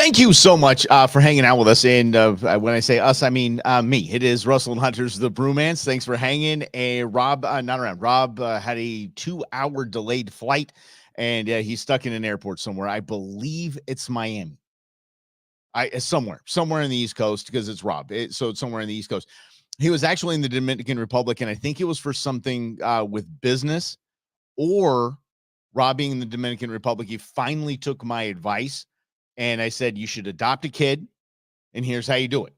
Thank you so much for hanging out with us. And when I say us, I mean me. It is Russell and Hunter's the Brewmance. Thanks for hanging. Rob, not around. Rob had a 2-hour delayed flight, and he's stuck in an airport somewhere. I believe it's Miami. Somewhere in the East Coast, because it's Rob. So it's somewhere in the East Coast. He was actually in the Dominican Republic, and I think it was for something with business, or Rob being in the Dominican Republic. He finally took my advice. And I said, you should adopt a kid, and here's how you do it.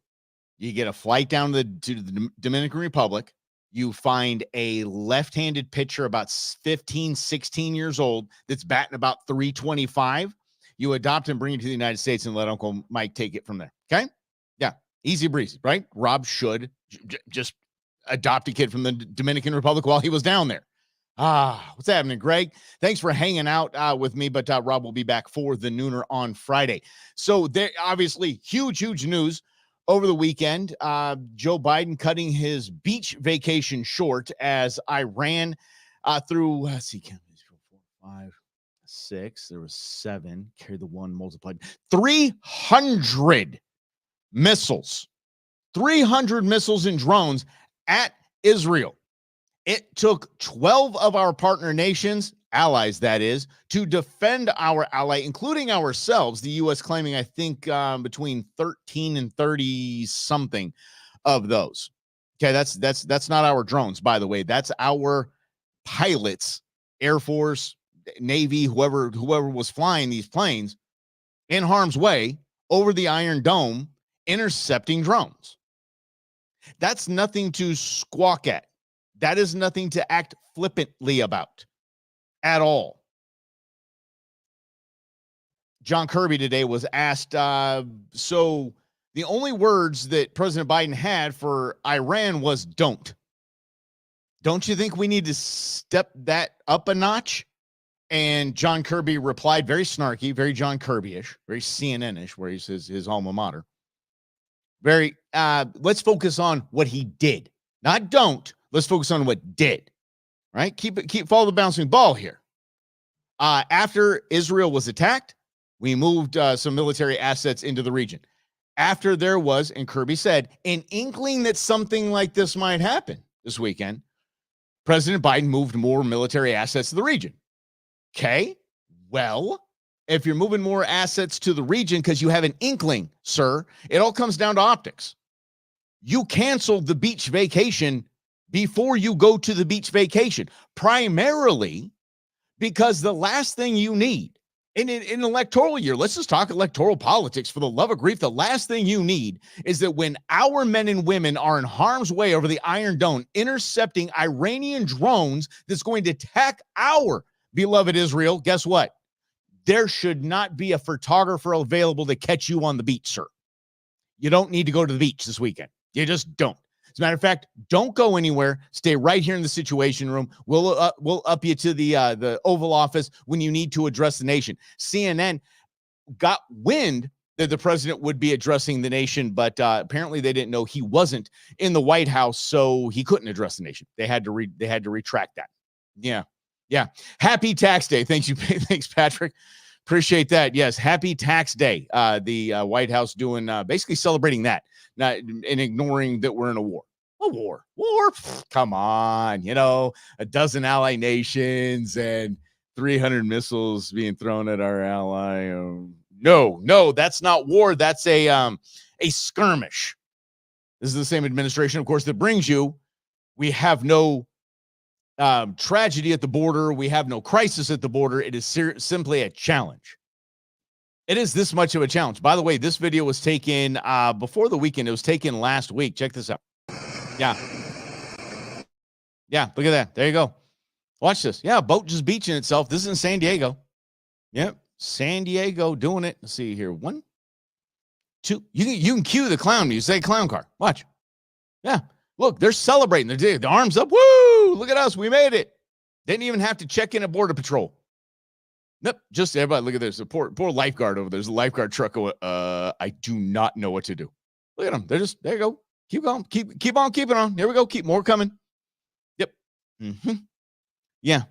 You get a flight down to the Dominican Republic. You find a left-handed pitcher about 15, 16 years old that's batting about 325. You adopt him, bring him to the United States, and let Uncle Mike take it from there, okay? Yeah, easy breezy, right? Rob should just adopt a kid from the Dominican Republic while he was down there. What's happening, Greg? Thanks for hanging out with me, but Rob will be back for the Nooner on Friday. So there, obviously, huge news over the weekend. Joe Biden cutting his beach vacation short as Iran through, let's see, 4, 5, 6, there was 7, carry the 1 multiplied, 300 missiles, 300 missiles and drones at Israel. It took 12 of our partner nations, allies that is, to defend our ally, including ourselves, the U.S. claiming, I think, between 13 and 30 something of those. Okay, that's not our drones, by the way. That's our pilots, Air Force, Navy, whoever was flying these planes in harm's way over the Iron Dome, intercepting drones. That's nothing to squawk at. That is nothing to act flippantly about at all. John Kirby today was asked, so the only words that President Biden had for Iran was don't. Don't you think we need to step that up a notch? And John Kirby replied, very snarky, very John Kirby-ish, very CNN-ish, where he says his alma mater. Very, let's focus on what he did. Not don't. Let's focus on what did, right? Follow the bouncing ball here. After Israel was attacked, we moved some military assets into the region. After there was, and Kirby said, an inkling that something like this might happen this weekend, President Biden moved more military assets to the region. Okay, well, if you're moving more assets to the region because you have an inkling, sir, it all comes down to optics. You canceled the beach vacation before you go to the beach vacation, primarily because the last thing you need in an electoral year, let's just talk electoral politics for the love of grief. The last thing you need is that when our men and women are in harm's way over the Iron Dome, intercepting Iranian drones that's going to attack our beloved Israel, guess what? There should not be a photographer available to catch you on the beach, sir. You don't need to go to the beach this weekend. You just don't. As a matter of fact, don't go anywhere. Stay right here in the Situation Room. We'll up you to the Oval Office when you need to address the nation. CNN got wind that the president would be addressing the nation, but apparently they didn't know he wasn't in the White House, so he couldn't address the nation. They had to retract that. Yeah. Happy Tax Day. Thanks, Patrick. Appreciate that. Yes, happy Tax Day. The White House doing basically celebrating that, not and ignoring that we're in a war. A war. Come on, a dozen ally nations and 300 missiles being thrown at our ally. No, that's not war. That's a skirmish. This is the same administration, of course, that brings you. We have no tragedy at the border. We have no crisis at the border. It is simply a challenge. It is this much of a challenge. By the way, this video was taken before the weekend. It was taken last week. Check this out. Yeah, look at that. There you go. Watch this. Yeah, boat just beaching itself. This is in San Diego. Yep, San Diego doing it. Let's see here. 1, 2. You can cue the clown music. Say clown car. Watch. Yeah. Look, they're celebrating. They're the arms up. Woo! Look at us. We made it. Didn't even have to check in at Border Patrol. Nope. Just everybody. Look at this. The poor lifeguard over there. There's a lifeguard truck. I do not know what to do. Look at them. They're just, there you go. Keep going. Keep on keeping on. Here we go. Keep more coming. Yep. Yeah.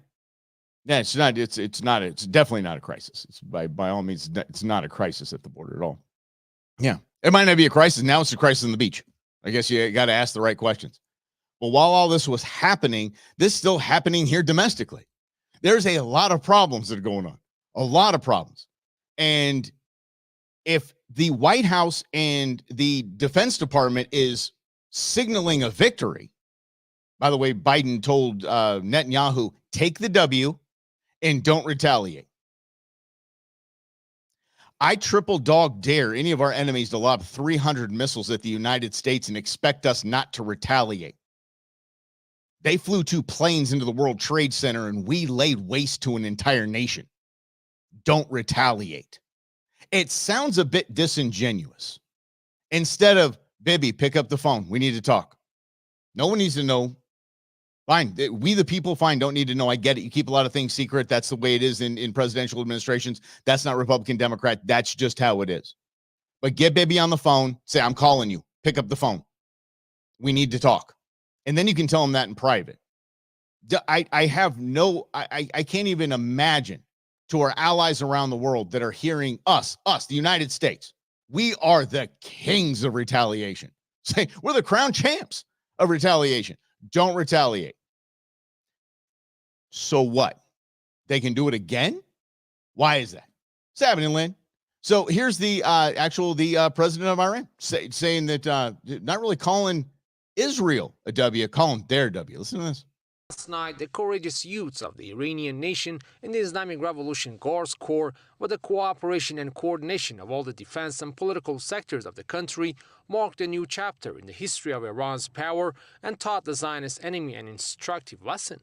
Yeah. It's definitely not a crisis. It's by all means, it's not a crisis at the border at all. Yeah. It might not be a crisis. Now it's a crisis on the beach. I guess you got to ask the right questions. But while all this was happening, this is still happening here domestically. There's a lot of problems that are going on, a lot of problems. And if the White House and the Defense Department is signaling a victory, by the way, Biden told Netanyahu, take the W and don't retaliate. I triple dog dare any of our enemies to lob 300 missiles at the United States and expect us not to retaliate. They flew 2 planes into the World Trade Center and we laid waste to an entire nation. Don't retaliate. It sounds a bit disingenuous. Instead of, Bibby, pick up the phone. We need to talk. No one needs to know. Fine. We, the people, fine, don't need to know. I get it. You keep a lot of things secret. That's the way it is in presidential administrations. That's not Republican, Democrat. That's just how it is. But get Bibby on the phone. Say, I'm calling you. Pick up the phone. We need to talk. And then you can tell them that in private. I can't even imagine to our allies around the world that are hearing us, the United States. We are the kings of retaliation. Say, we're the crown champs of retaliation. Don't retaliate. So what? They can do it again? Why is that? It's happening, Lynn. So here's the president of Iran saying that not really calling Israel a W, calling their W. Listen to this. Last night, the courageous youths of the Iranian nation and the Islamic Revolution Guards Corps, with the cooperation and coordination of all the defense and political sectors of the country, marked a new chapter in the history of Iran's power and taught the Zionist enemy an instructive lesson.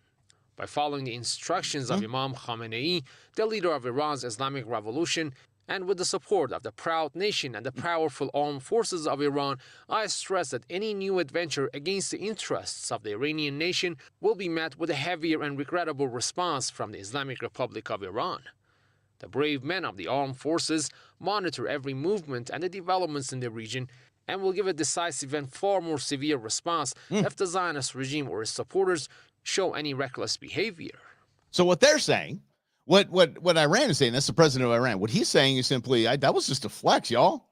By following the instructions of Imam Khamenei, the leader of Iran's Islamic Revolution, and with the support of the proud nation and the powerful armed forces of Iran, I stress that any new adventure against the interests of the Iranian nation will be met with a heavier and regrettable response from the Islamic Republic of Iran. The brave men of the armed forces monitor every movement and the developments in the region and will give a decisive and far more severe response if the Zionist regime or its supporters show any reckless behavior. So what they're saying, what Iran is saying, that's the president of Iran. What he's saying is simply, that was just a flex, y'all.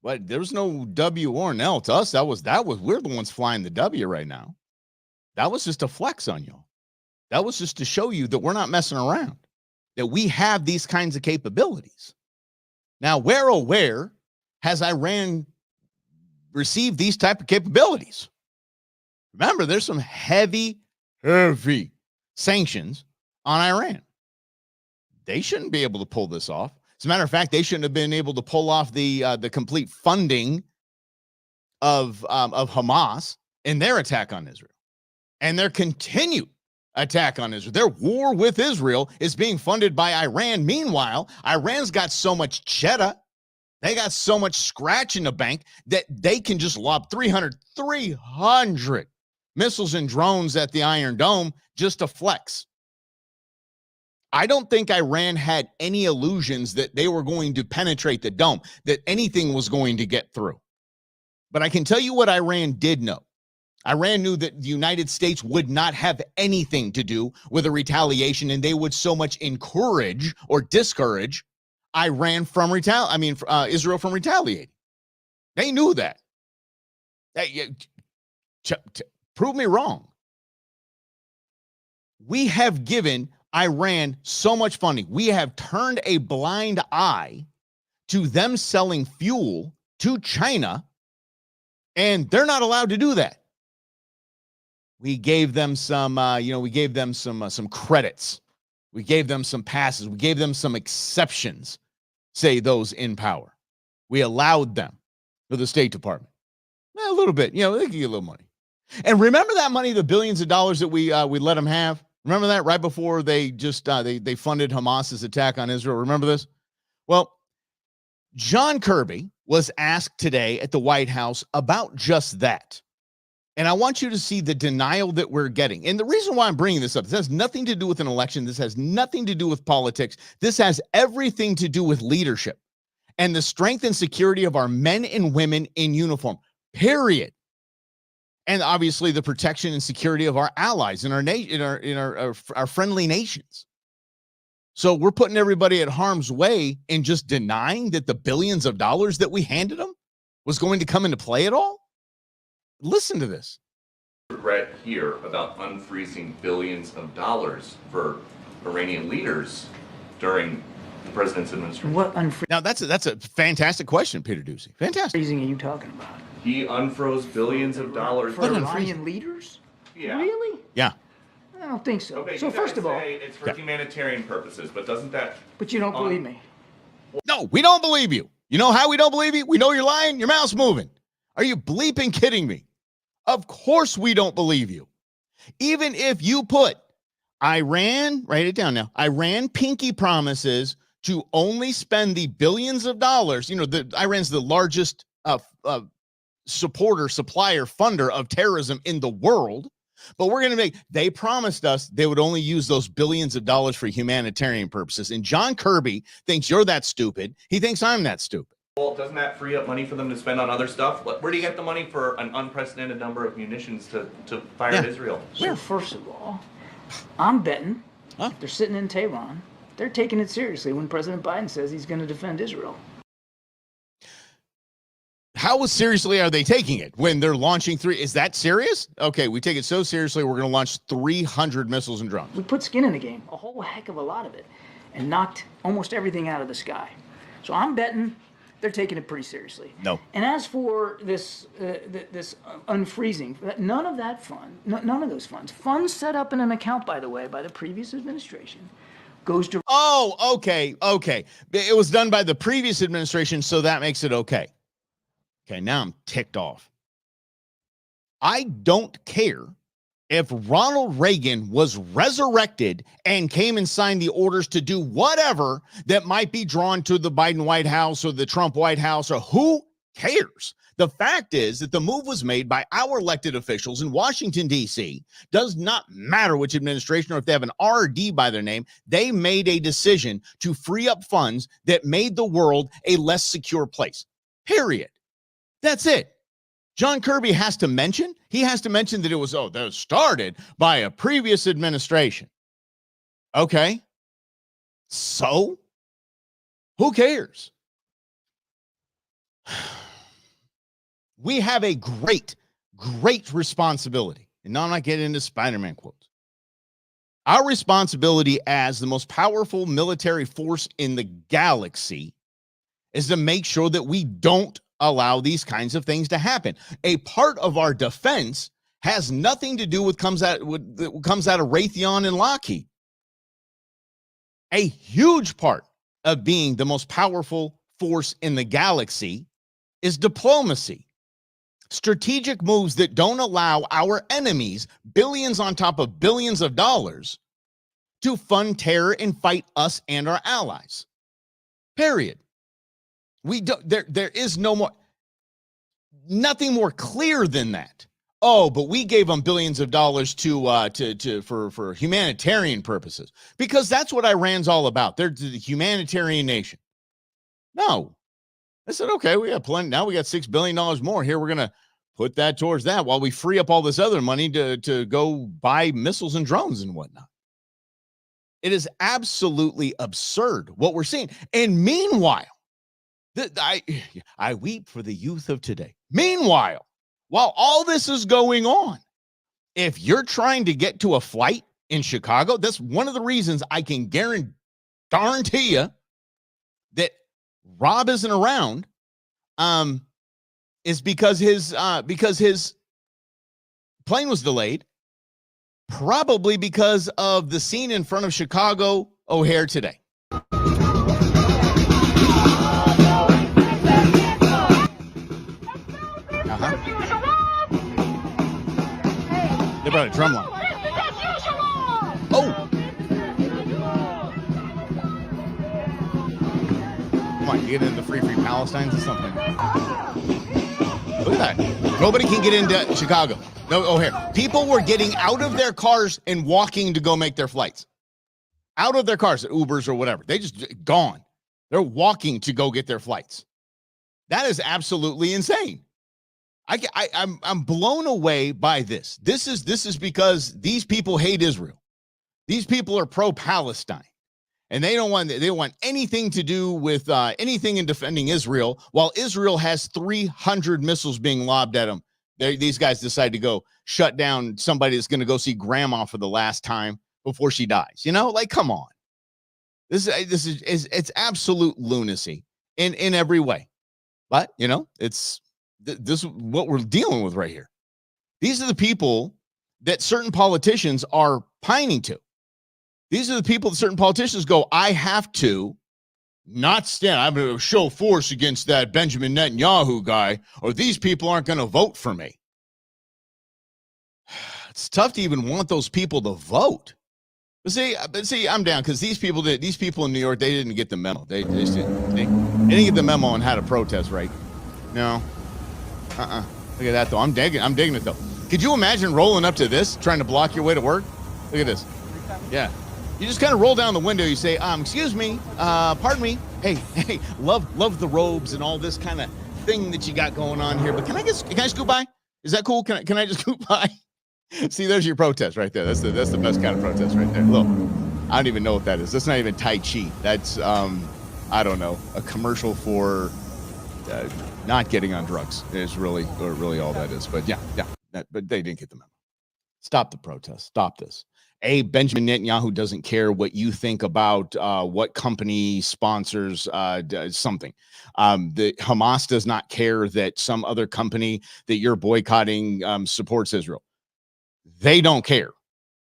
But there was no W or an L to us. That was we're the ones flying the W right now. That was just a flex on y'all. That was just to show you that we're not messing around, that we have these kinds of capabilities. Now, where has Iran received these type of capabilities? Remember, there's some heavy sanctions on Iran. They shouldn't be able to pull this off. As a matter of fact, they shouldn't have been able to pull off the complete funding of Hamas in their attack on Israel and their continued attack on Israel. Their war with Israel is being funded by Iran. Meanwhile, Iran's got so much cheddar, they got so much scratch in the bank that they can just lob 300 missiles and drones at the Iron Dome just to flex. I don't think Iran had any illusions that they were going to penetrate the dome, that anything was going to get through. But I can tell you what Iran did know. Iran knew that the United States would not have anything to do with a retaliation, and they would so much encourage or discourage Israel from retaliating. They knew that. Prove me wrong. We have given Iran so much funding. We have turned a blind eye to them selling fuel to China, and they're not allowed to do that. We gave them some, some credits. We gave them some passes. We gave them some exceptions, say those in power. We allowed them to the State Department. A little bit, they can get a little money. And remember that money, the billions of dollars that we let them have? Remember that right before they just they funded Hamas's attack on Israel? Remember this? Well, John Kirby was asked today at the White House about just that. And I want you to see the denial that we're getting. And the reason why I'm bringing this up, this has nothing to do with an election. This has nothing to do with politics. This has everything to do with leadership and the strength and security of our men and women in uniform, period. And obviously the protection and security of our allies in our friendly nations. So we're putting everybody at harm's way and just denying that the billions of dollars that we handed them was going to come into play at all? Listen to this. Regret here about unfreezing billions of dollars for Iranian leaders during the president's administration. What unfreezing Now, that's a fantastic question, Peter Ducey. Fantastic. are you talking about? He unfroze billions of dollars. For What Iranian leaders? Yeah. Really? Yeah. I don't think so. Okay, So you guys first of all, say it's for humanitarian purposes, but doesn't that? but you don't believe me. No, we don't believe you. You know how we don't believe you? We know you're lying. Your mouth's moving. Are you bleeping kidding me? Of course we don't believe you. Even if you put Iran, write it down now, Iran pinky promises to only spend the billions of dollars. You know, Iran's the largest supporter, supplier, funder of terrorism in the world. But we're going to they promised us they would only use those billions of dollars for humanitarian purposes. And John Kirby thinks you're that stupid. He thinks I'm that stupid. Well, doesn't that free up money for them to spend on other stuff? Where do you get the money for an unprecedented number of munitions to fire at Israel? So first of all, I'm betting Huh? they're sitting in Tehran. They're taking it seriously when President Biden says he's going to defend Israel. How seriously are they taking it when they're launching three? Is that serious? Okay, we take it so seriously, we're going to launch 300 missiles and drones. We put skin in the game, a whole heck of a lot of it, and knocked almost everything out of the sky. So I'm betting they're taking it pretty seriously. No. And as for this unfreezing, none of that fund, none of those funds set up in an account, by the way, by the previous administration, goes to. Oh, okay. It was done by the previous administration, so that makes it okay. Okay, now I'm ticked off. I don't care if Ronald Reagan was resurrected and came and signed the orders to do whatever that might be drawn to the Biden White House or the Trump White House, or who cares? The fact is that the move was made by our elected officials in Washington, D.C. Does not matter which administration or if they have an RD by their name. They made a decision to free up funds that made the world a less secure place. Period. That's it. John Kirby has to mention that it was, that was started by a previous administration. Okay. So who cares? We have a great responsibility. And now I'm not getting into Spider-Man quotes. Our responsibility as the most powerful military force in the galaxy is to make sure that we don't allow these kinds of things to happen. A part of our defense has nothing to do with comes out of Raytheon and Lockheed. A huge part of being the most powerful force in the galaxy is diplomacy. Strategic moves that don't allow our enemies billions on top of billions of dollars to fund terror and fight us and our allies. Period. We don't, there is nothing more clear than that. Oh, but we gave them billions of dollars for humanitarian purposes, because that's what Iran's all about. They're the humanitarian nation. No, I said, okay, we got plenty. Now we got $6 billion more here. We're going to put that towards that while we free up all this other money to go buy missiles and drones and whatnot. It is absolutely absurd what we're seeing. And meanwhile, I weep for the youth of today. Meanwhile, while all this is going on, if you're trying to get to a flight in Chicago, that's one of the reasons I can guarantee you that Rob isn't around, is because his plane was delayed, probably because of the scene in front of Chicago O'Hare today. They brought a drum line. Oh! Come on, get into Free Palestines or something. Look at that. Nobody can get into Chicago. No, O'Hare. People were getting out of their cars and walking to go make their flights. Out of their cars, Ubers or whatever. They just gone. They're walking to go get their flights. That is absolutely insane. I'm blown away by this. This is because these people hate Israel. These people are pro-Palestine. And they don't want anything to do with anything in defending Israel, while Israel has 300 missiles being lobbed at them. These guys decide to go shut down somebody that's going to go see grandma for the last time before she dies. You know, like, come on. This is it's absolute lunacy in every way. But, you know, this is what we're dealing with right here. These are the people that certain politicians are pining to. These are the people that certain politicians go, I have to not stand. I'm going to show force against that Benjamin Netanyahu guy, or these people aren't going to vote for me. It's tough to even want those people to vote. But see, I'm down because these people in New York, they didn't get the memo. They didn't get the memo on how to protest, right? No. Look at that though. I'm digging it though. Could you imagine rolling up to this, trying to block your way to work? Look at this. Yeah. You just kind of roll down the window. You say, excuse me, pardon me. Hey, love the robes and all this kind of thing that you got going on here. But can I just go by? Is that cool? Can I just go by? See, there's your protest right there. That's the best kind of protest right there. Look, I don't even know what that is. That's not even Tai Chi. That's I don't know, a commercial for not getting on drugs. Is really all that is. But yeah. But they didn't get the memo. Stop the protest. Stop this. Benjamin Netanyahu doesn't care what you think about what company sponsors something. The Hamas does not care that some other company that you're boycotting supports Israel. They don't care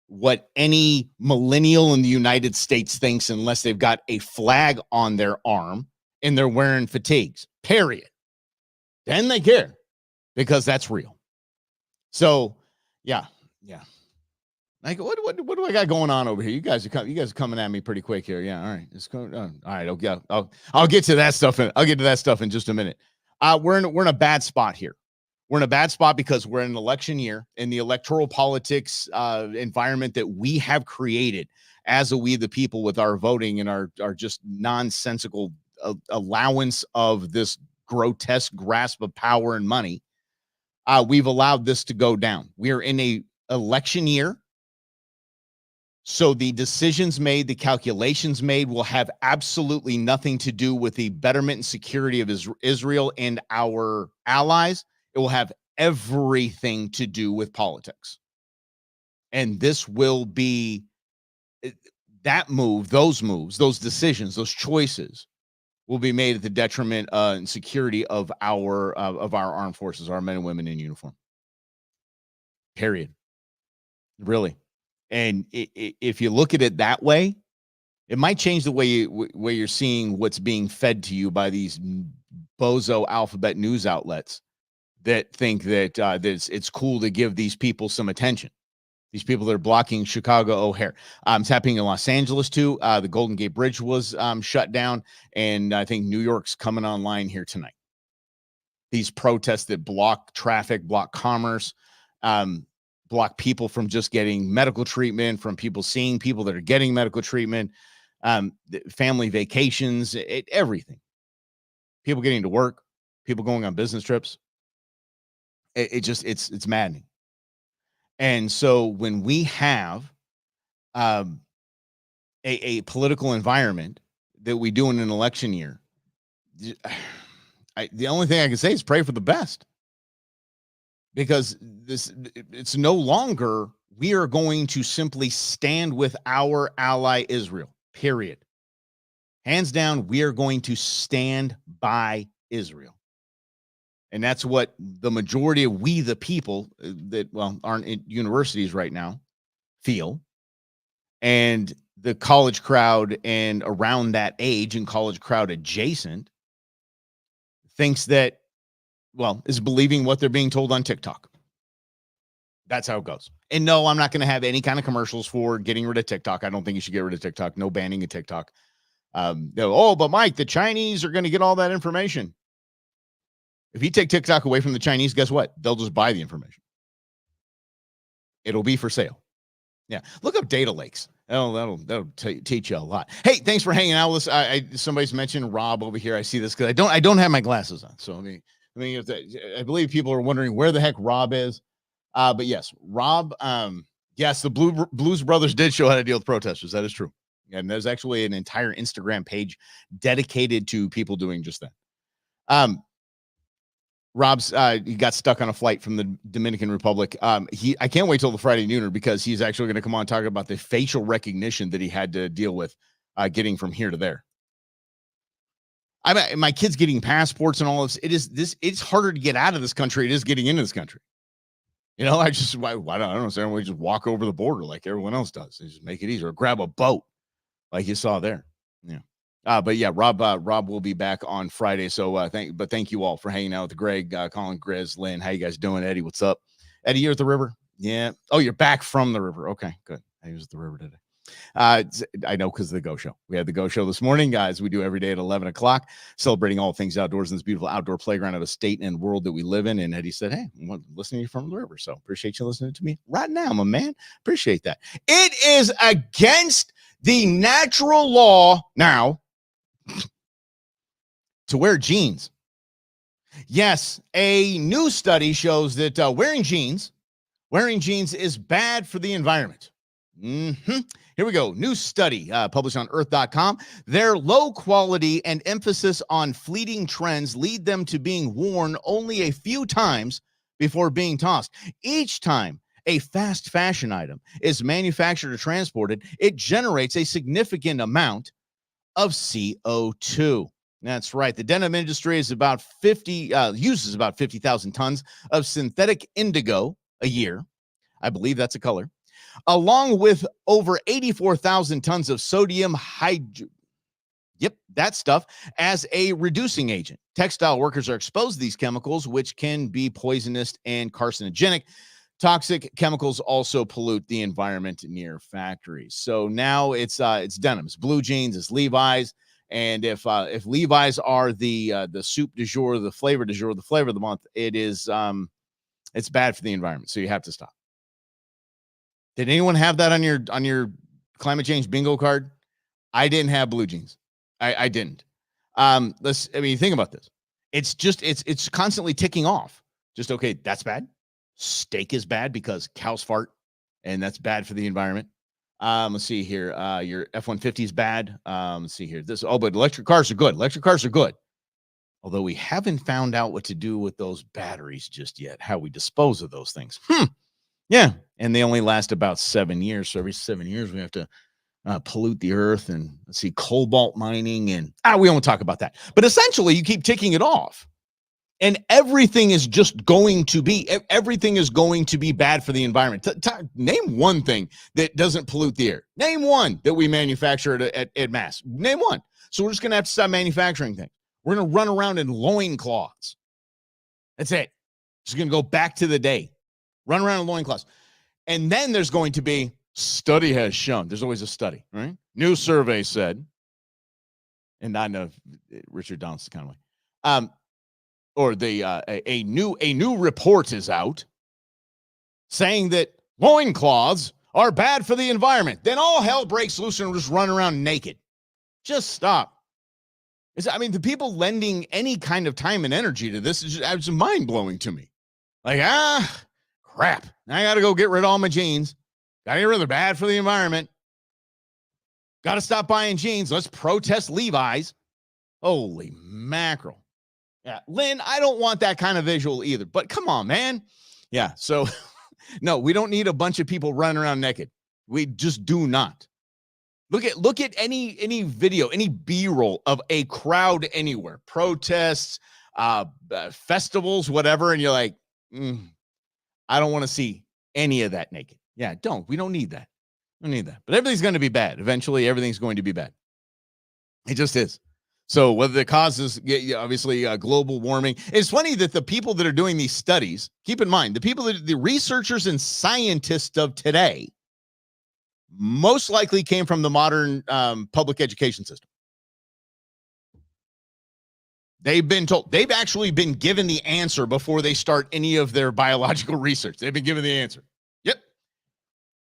what any millennial in the United States thinks unless they've got a flag on their arm and they're wearing fatigues, period. Then they care because that's real. So, yeah. Like, what do I got going on over here? You guys are coming at me pretty quick here. Yeah, all right. It's going. All right. Okay. I'll get to that stuff. I'll get to that stuff in just a minute. We're in a bad spot here. We're in a bad spot because we're in an election year, in the electoral politics environment that we have created as we the people with our voting and our just nonsensical allowance of this grotesque grasp of power and money. We've allowed this to go down. We are in a election year. So the decisions made, the calculations made will have absolutely nothing to do with the betterment and security of Israel and our allies. It will have everything to do with politics. And this will be that move, those moves, those decisions, those choices will be made at the detriment and security of our armed forces, our men and women in uniform. Period. Really. And if you look at it that way, it might change the way you're seeing what's being fed to you by these bozo alphabet news outlets that think that it's cool to give these people some attention. These people that are blocking Chicago O'Hare. It's happening in Los Angeles too. The Golden Gate Bridge was shut down, and I think New York's coming online here tonight. These protests that block traffic, block commerce, block people from just getting medical treatment, from people seeing people that are getting medical treatment, family vacations, everything. People getting to work, people going on business trips. It's maddening. And so when we have a political environment that we do in an election year, the only thing I can say is pray for the best. Because it's no longer we are going to simply stand with our ally Israel, period. Hands down, we are going to stand by Israel. And that's what the majority of we, the people that, aren't in universities right now, feel. And the college crowd and around that age and college crowd adjacent thinks that, is believing what they're being told on TikTok. That's how it goes. And no, I'm not going to have any kind of commercials for getting rid of TikTok. I don't think you should get rid of TikTok. No banning of TikTok. But Mike, the Chinese are going to get all that information. If you take TikTok away from the Chinese, guess what? They'll just buy the information. It'll be for sale. Yeah. Look up data lakes. That'll teach you a lot. Hey, thanks for hanging out with us. Somebody's mentioned Rob over here. I see this because I don't have my glasses on. So I believe people are wondering where the heck Rob is. But yes, Rob. Yes, the Blues Brothers did show how to deal with protesters. That is true. And there's actually an entire Instagram page dedicated to people doing just that. Rob's he got stuck on a flight from the Dominican Republic. I can't wait till the Friday nooner because he's actually going to come on and talk about the facial recognition that he had to deal with getting from here to there. My kids getting passports and all this. It's harder to get out of this country. It is getting into this country. You know, I don't understand. We just walk over the border like everyone else does. They just make it easier. Or grab a boat like you saw there. Yeah. But yeah, Rob will be back on Friday. So thank you all for hanging out with Greg, Colin, Grizz, Lynn. How you guys doing? Eddie, what's up? Eddie, you're at the river? Yeah. Oh, you're back from the river. Okay, good. I was at the river today. I know because of the Go Show. We had the Go Show this morning, guys. We do every day at 11 o'clock, celebrating all things outdoors in this beautiful outdoor playground of the state and world that we live in. And Eddie said, hey, I'm listening to you from the river. So appreciate you listening to me right now, my man. Appreciate that. It is against the natural law now to wear jeans. Yes, a new study shows that wearing jeans is bad for the environment. Here we go. New study published on earth.com. Their low quality and emphasis on fleeting trends lead them to being worn only a few times before being tossed. Each time a fast fashion item is manufactured or transported, it generates a significant amount of CO2. That's right. The denim industry is uses about 50,000 tons of synthetic indigo a year. I believe that's a color. Along with over 84,000 tons of sodium that stuff as a reducing agent. Textile workers are exposed to these chemicals, which can be poisonous and carcinogenic. Toxic chemicals also pollute the environment near factories. So now it's denim, it's blue jeans, it's Levi's. And if Levi's are the soup du jour, the flavor du jour, the flavor of the month, it's bad for the environment. So you have to stop. Did anyone have that on your climate change bingo card? I didn't have blue jeans. I didn't. Think about this. It's constantly ticking off. Just okay, that's bad. Steak is bad because cows fart, and that's bad for the environment. Let's see here. Your F-150 is bad. Let's see here. But electric cars are good. Electric cars are good. Although we haven't found out what to do with those batteries just yet, how we dispose of those things. Yeah. And they only last about 7 years. So every 7 years, we have to pollute the earth and let's see, cobalt mining. And we won't talk about that. But essentially, you keep ticking it off. And everything is going to be bad for the environment. Name one thing that doesn't pollute the air. Name one that we manufacture at mass. Name one. So we're just going to have to stop manufacturing things. We're going to run around in loincloths. That's it. Just going to go back to the day. Run around in loincloths. And then there's going to be study has shown. There's always a study, right? New survey said, and I know Richard Donaldson kind of way. Or a new report is out saying that loincloths are bad for the environment. Then all hell breaks loose and just run around naked. Just stop. The people lending any kind of time and energy to this is just mind-blowing to me. Like, crap. I got to go get rid of all my jeans. Got to get rid of them. Bad for the environment. Got to stop buying jeans. Let's protest Levi's. Holy mackerel. Yeah, Lynn, I don't want that kind of visual either, but come on, man. Yeah, so no, we don't need a bunch of people running around naked. We just do not. Look at any video, any B-roll of a crowd anywhere, protests, festivals, whatever, and you're like, I don't want to see any of that naked. Yeah, we don't need that. We don't need that. But everything's going to be bad. Eventually, everything's going to be bad. It just is. So whether the causes, obviously, global warming, it's funny that the people that are doing these studies, keep in mind, the researchers and scientists of today most likely came from the modern public education system. They've actually been given the answer before they start any of their biological research. They've been given the answer. Yep.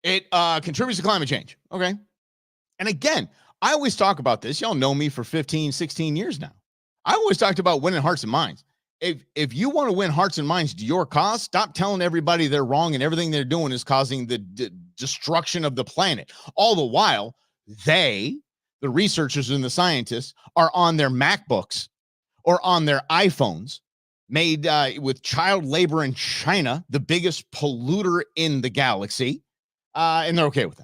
It contributes to climate change. Okay. And again, I always talk about this. Y'all know me for 15, 16 years now. I always talked about winning hearts and minds. If you want to win hearts and minds to your cause, stop telling everybody they're wrong and everything they're doing is causing the destruction of the planet. All the while, They, the researchers and the scientists, are on their MacBooks or on their iPhones made with child labor in China, the biggest polluter in the galaxy, and they're okay with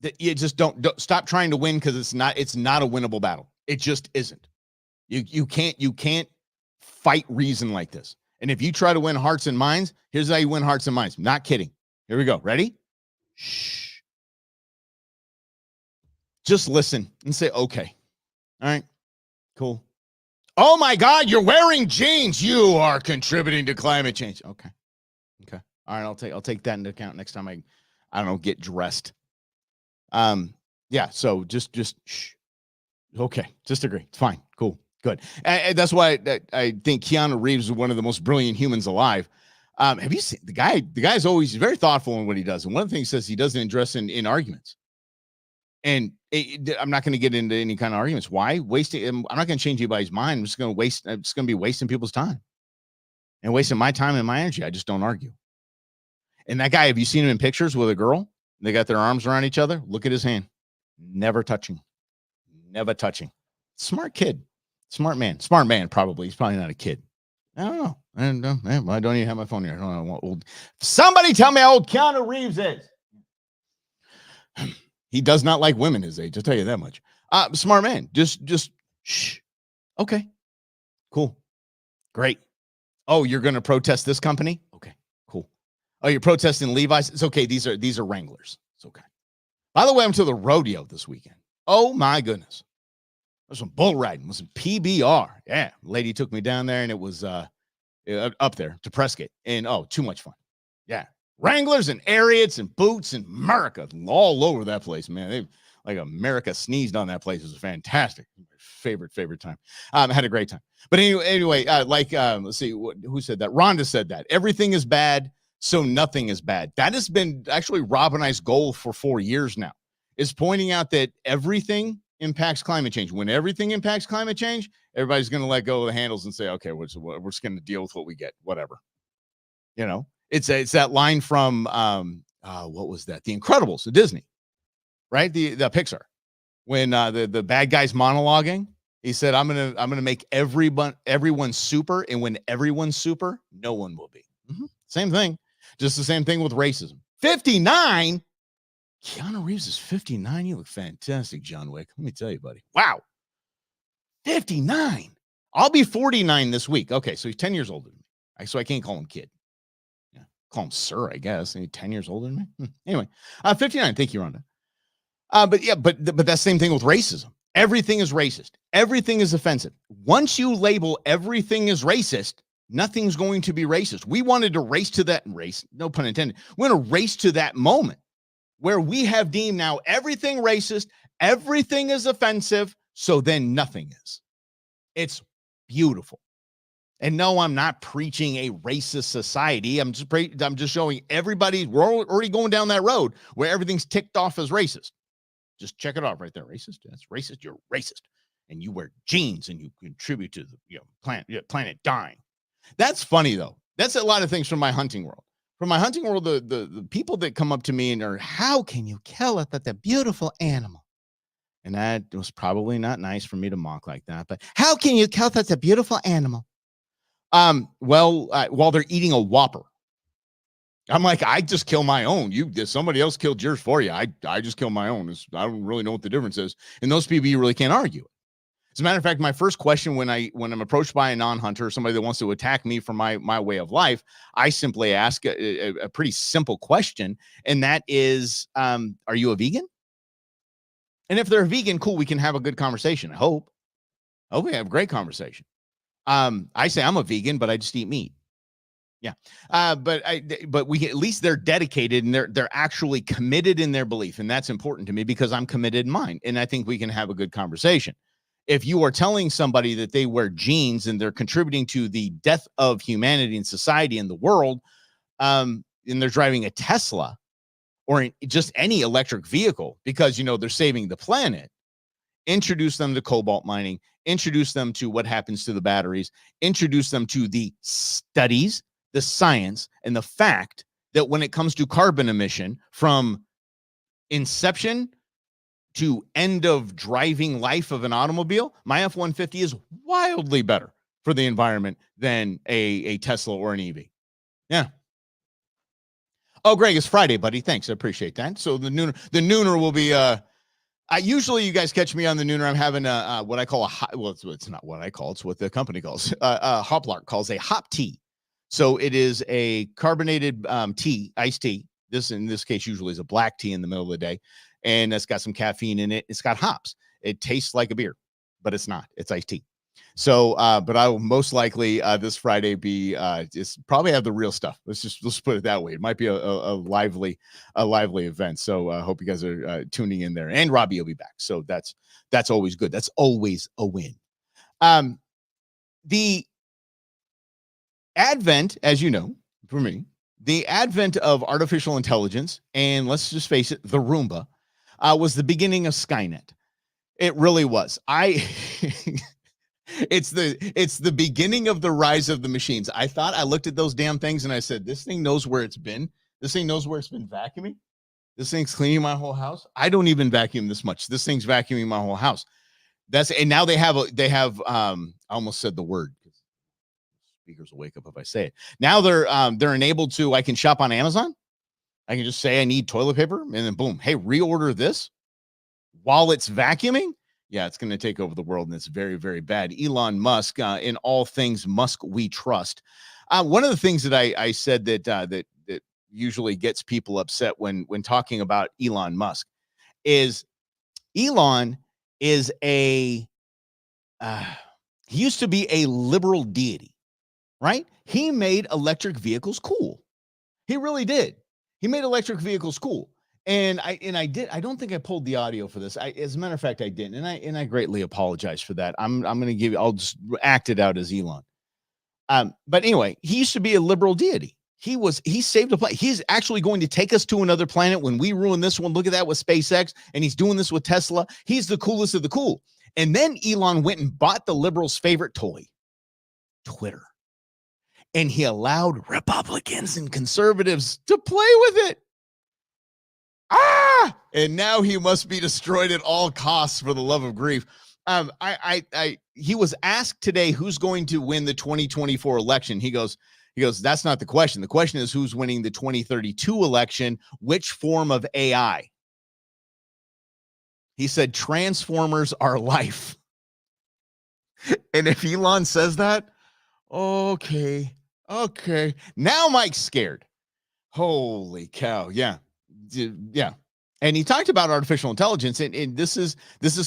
it. You just don't stop trying to win, because it's not a winnable battle. It just isn't. You can't fight reason like this. And if you try to win hearts and minds, here's how you win hearts and minds. Not kidding. Here we go. Ready? Shh. Just listen and say, okay. All right. Cool. Oh my God, you're wearing jeans. You are contributing to climate change. Okay. Okay. All right. I'll take that into account next time I don't know, get dressed. Yeah. So just shh. Okay. Just agree. It's fine. Cool. Good. And that's why I think Keanu Reeves is one of the most brilliant humans alive. Have you seen the guy? The guy's always very thoughtful in what he does. And one of the things he says, he doesn't address in arguments. And I'm not going to get into any kind of arguments. Why? Wasting. I'm not going to change anybody's mind. I'm just going to be wasting people's time and wasting my time and my energy. I just don't argue. And that guy, have you seen him in pictures with a girl? They got their arms around each other. Look at his hand. Never touching. Never touching. Smart kid. Smart man, probably. He's probably not a kid. I don't know. I don't even have my phone here. I don't know how old. Somebody tell me how old Keanu Reeves is. He does not like women his age. I'll tell you that much. Smart man. Just shh. Okay. Cool. Great. Oh, you're going to protest this company? Okay. Cool. Oh, you're protesting Levi's? It's okay. These are Wranglers. It's okay. By the way, I'm to the rodeo this weekend. Oh my goodness. There's some bull riding with some PBR. Yeah. Lady took me down there, and it was up there to Prescott. And too much fun. Yeah. Wranglers and Ariats and boots and America all over that place, man. Like America sneezed on that place. It was fantastic. Favorite time. I had a great time. But anyway, let's see, who said that? Rhonda said that. Everything is bad, so nothing is bad. That has been actually Rob and I's goal for 4 years now, is pointing out that everything impacts climate change. When everything impacts climate change, everybody's going to let go of the handles and say, okay, we're just going to deal with what we get, whatever. You know, it's that line from, what was that? The Incredibles, the Disney, right? The Pixar, when the bad guy's monologuing, he said, I'm going to make everyone super. And when everyone's super, no one will be. Mm-hmm. Same thing. Just the same thing with racism. 59. Keanu Reeves is 59. You look fantastic, John Wick. Let me tell you, buddy. Wow. 59. I'll be 49 this week. Okay, so he's 10 years older than me. So I can't call him kid. Yeah, call him sir, I guess. He's 10 years older than me. Anyway, 59. Thank you, Rhonda. But that's the same thing with racism. Everything is racist. Everything is offensive. Once you label everything as racist, nothing's going to be racist. We wanted to race to that race, no pun intended. We're going to race to that moment where we have deemed now everything racist, everything is offensive, so then nothing is. It's beautiful. And no, I'm not preaching a racist society. I'm just showing everybody, we're already going down that road where everything's ticked off as racist. Just check it off right there. Racist? That's racist. You're racist. And you wear jeans and you contribute to the planet dying. That's funny, though. That's a lot of things from my hunting world. From my hunting world, the people that come up to me and are, how can you kill it? That's a beautiful animal. And that was probably not nice for me to mock like that. But how can you kill that's a beautiful animal? While they're eating a Whopper. I'm like, I just kill my own. Somebody else killed yours for you. I just kill my own. I don't really know what the difference is. And those people, you really can't argue. As a matter of fact, my first question when I'm approached by a non-hunter, somebody that wants to attack me for my way of life, I simply ask a pretty simple question, and that is, are you a vegan? And if they're a vegan, cool, we can have a good conversation. I hope we have a great conversation. I say I'm a vegan, but I just eat meat. Yeah. But we at least they're dedicated and they're actually committed in their belief. And that's important to me because I'm committed in mine. And I think we can have a good conversation. If you are telling somebody that they wear jeans and they're contributing to the death of humanity and society in the world, and they're driving a Tesla or just any electric vehicle because, they're saving the planet, introduce them to cobalt mining, introduce them to what happens to the batteries, introduce them to the studies, the science, and the fact that when it comes to carbon emission from inception to end of driving life of an automobile, my F-150 is wildly better for the environment than a Tesla or an EV. Yeah. Oh, Greg, it's Friday, buddy. Thanks. I appreciate that. So the nooner will be, usually you guys catch me on the nooner. I'm having what I call it's not what I call, it's what the company calls, Hoplark calls a hop tea. So it is a carbonated tea, iced tea. This, in this case, usually is a black tea in the middle of the day. And it's got some caffeine in it. It's got hops. It tastes like a beer, but it's not. It's iced tea. So, but I will most likely this Friday be just probably have the real stuff. Let's put it that way. It might be a lively event. So I hope you guys are tuning in there. And Robbie will be back. So that's always good. That's always a win. The advent, as you know, for me, the advent of artificial intelligence, and let's just face it, the Roomba, was the beginning of Skynet. It really was. It's the beginning of the rise of the machines. I looked at those damn things and I said, this thing knows where it's been. This thing knows where it's been vacuuming. This thing's cleaning my whole house. I don't even vacuum this much. This thing's vacuuming my whole house. And now they have I almost said the word. Speakers will wake up if I say it. Now they're enabled to, I can shop on Amazon. I can just say I need toilet paper and then boom, hey, reorder this while it's vacuuming. Yeah, it's going to take over the world, and it's very, very bad. Elon Musk, in all things Musk we trust. One of the things that I said that usually gets people upset when talking about Elon Musk is Elon is he used to be a liberal deity, right? He made electric vehicles cool. He really did. He made electric vehicles cool. And I don't think I pulled the audio for this. As a matter of fact, I didn't. And I greatly apologize for that. I'll just act it out as Elon. But anyway, he used to be a liberal deity. He saved a planet. He's actually going to take us to another planet when we ruin this one. Look at that with SpaceX. And he's doing this with Tesla. He's the coolest of the cool. And then Elon went and bought the liberals' favorite toy, Twitter. And he allowed Republicans and conservatives to play with it. And now he must be destroyed at all costs for the love of grief. He was asked today who's going to win the 2024 election. He goes, that's not the question. The question is who's winning the 2032 election, which form of AI? He said, Transformers are life. And if Elon says that, okay. Now Mike's scared. Holy cow. Yeah. And he talked about artificial intelligence, and this is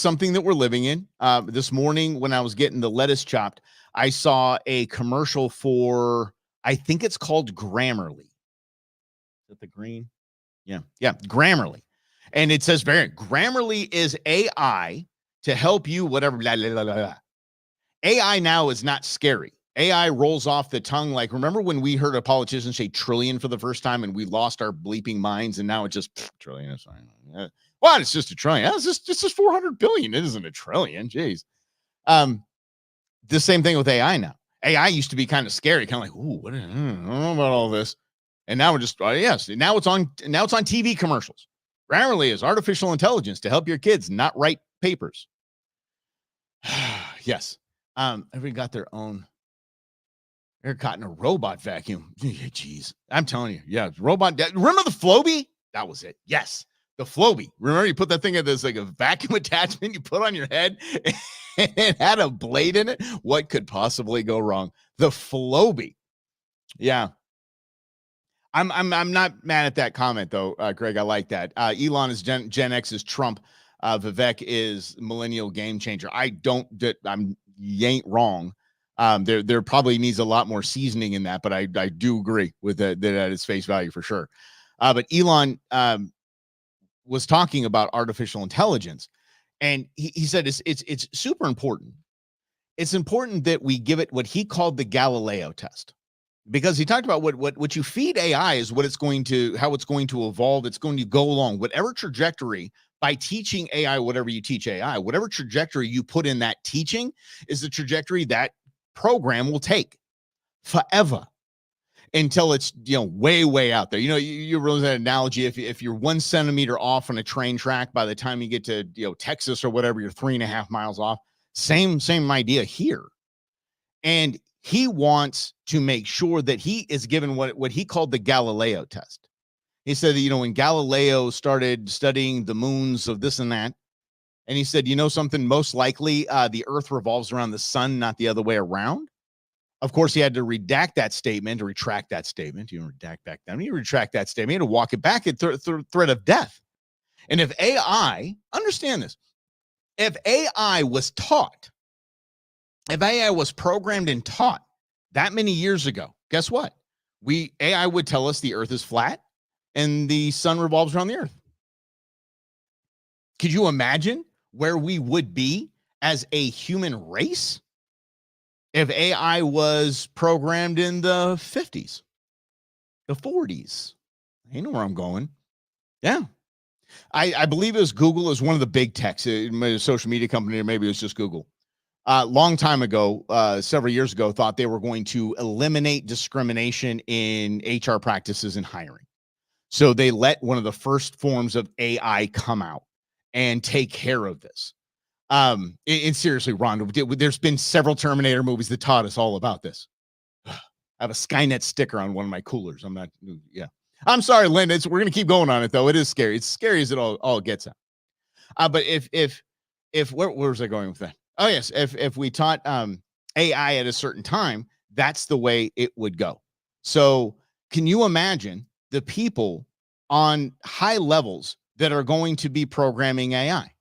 something that we're living in. This morning when I was getting the lettuce chopped, I saw a commercial for, I think it's called Grammarly. Is that the green? Yeah, Grammarly. And it says Grammarly is AI to help you, whatever. Blah, blah, blah, blah. AI now is not scary. AI rolls off the tongue. Like, remember when we heard a politician say trillion for the first time and we lost our bleeping minds, and now it's just trillion. It's fine. What? It's just a trillion. It's just 400 billion. It isn't a trillion. Jeez. The same thing with AI now. AI used to be kind of scary, kind of like, ooh, I don't know about all this. And now we're just, yes. Now it's on TV commercials. Grammarly is artificial intelligence to help your kids not write papers. Yes. Everybody got their own. They're caught in a robot vacuum. Jeez. I'm telling you. Yeah. Robot. Remember the Flowbee? That was it. Yes. The Flowbee. Remember you put that thing in this like a vacuum attachment you put on your head and it had a blade in it. What could possibly go wrong? The Flowbee. Yeah. I'm not mad at that comment though, Greg. I like that. Elon is Gen X's Trump. Vivek is millennial game changer. You ain't wrong. There probably needs a lot more seasoning in that, but I do agree with that at its face value for sure. But Elon was talking about artificial intelligence, and he said it's super important. It's important that we give it what he called the Galileo test, because he talked about what you feed AI is how it's going to evolve. It's going to go along whatever trajectory. By teaching AI, whatever you teach AI, whatever trajectory you put in that teaching is the trajectory that program will take forever. until it's, way, way out there. You realize that analogy. If you're 1 centimeter off on a train track, by the time you get to, Texas or whatever, you're 3.5 miles off. Same idea here. And he wants to make sure that he is given what he called the Galileo test. He said that, when Galileo started studying the moons of this and that, and he said, something, most likely the earth revolves around the sun, not the other way around. Of course, he had to redact that statement or retract that statement. You redact back down. You retract that statement. He had to walk it back at threat of death. And if AI, understand this, if AI was taught, if AI was programmed and taught that many years ago, guess what? AI would tell us the earth is flat and the sun revolves around the earth. Could you imagine where we would be as a human race if AI was programmed in the 50s, the 40s? You know where I'm going. Yeah. I believe it was Google is one of the big techs, a social media company, or maybe it was just Google. Long time ago, several years ago, thought they were going to eliminate discrimination in HR practices and hiring. So they let one of the first forms of AI come out and take care of this. And seriously, Ron, there's been several Terminator movies that taught us all about this. I have a Skynet sticker on one of my coolers. I'm sorry, Linda. We're going to keep going on it, though. It is scary. It's scary as it all gets out. But if where was I going with that? Oh, yes. If we taught AI at a certain time, that's the way it would go. So can you imagine the people on high levels that are going to be programming AI?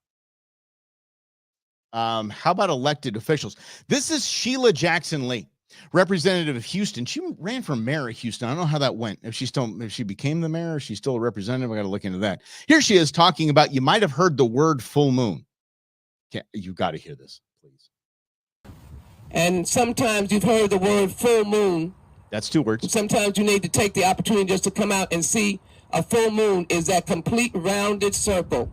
How about elected officials? This is Sheila Jackson Lee, representative of Houston. She ran for mayor of Houston. I don't know how that went. If she became the mayor, or she's still a representative, I got to look into that. Here she is talking about, you might have heard the word full moon. You got to hear this, please. And sometimes you've heard the word full moon. That's 2 words. Sometimes you need to take the opportunity just to come out and see a full moon is that complete rounded circle.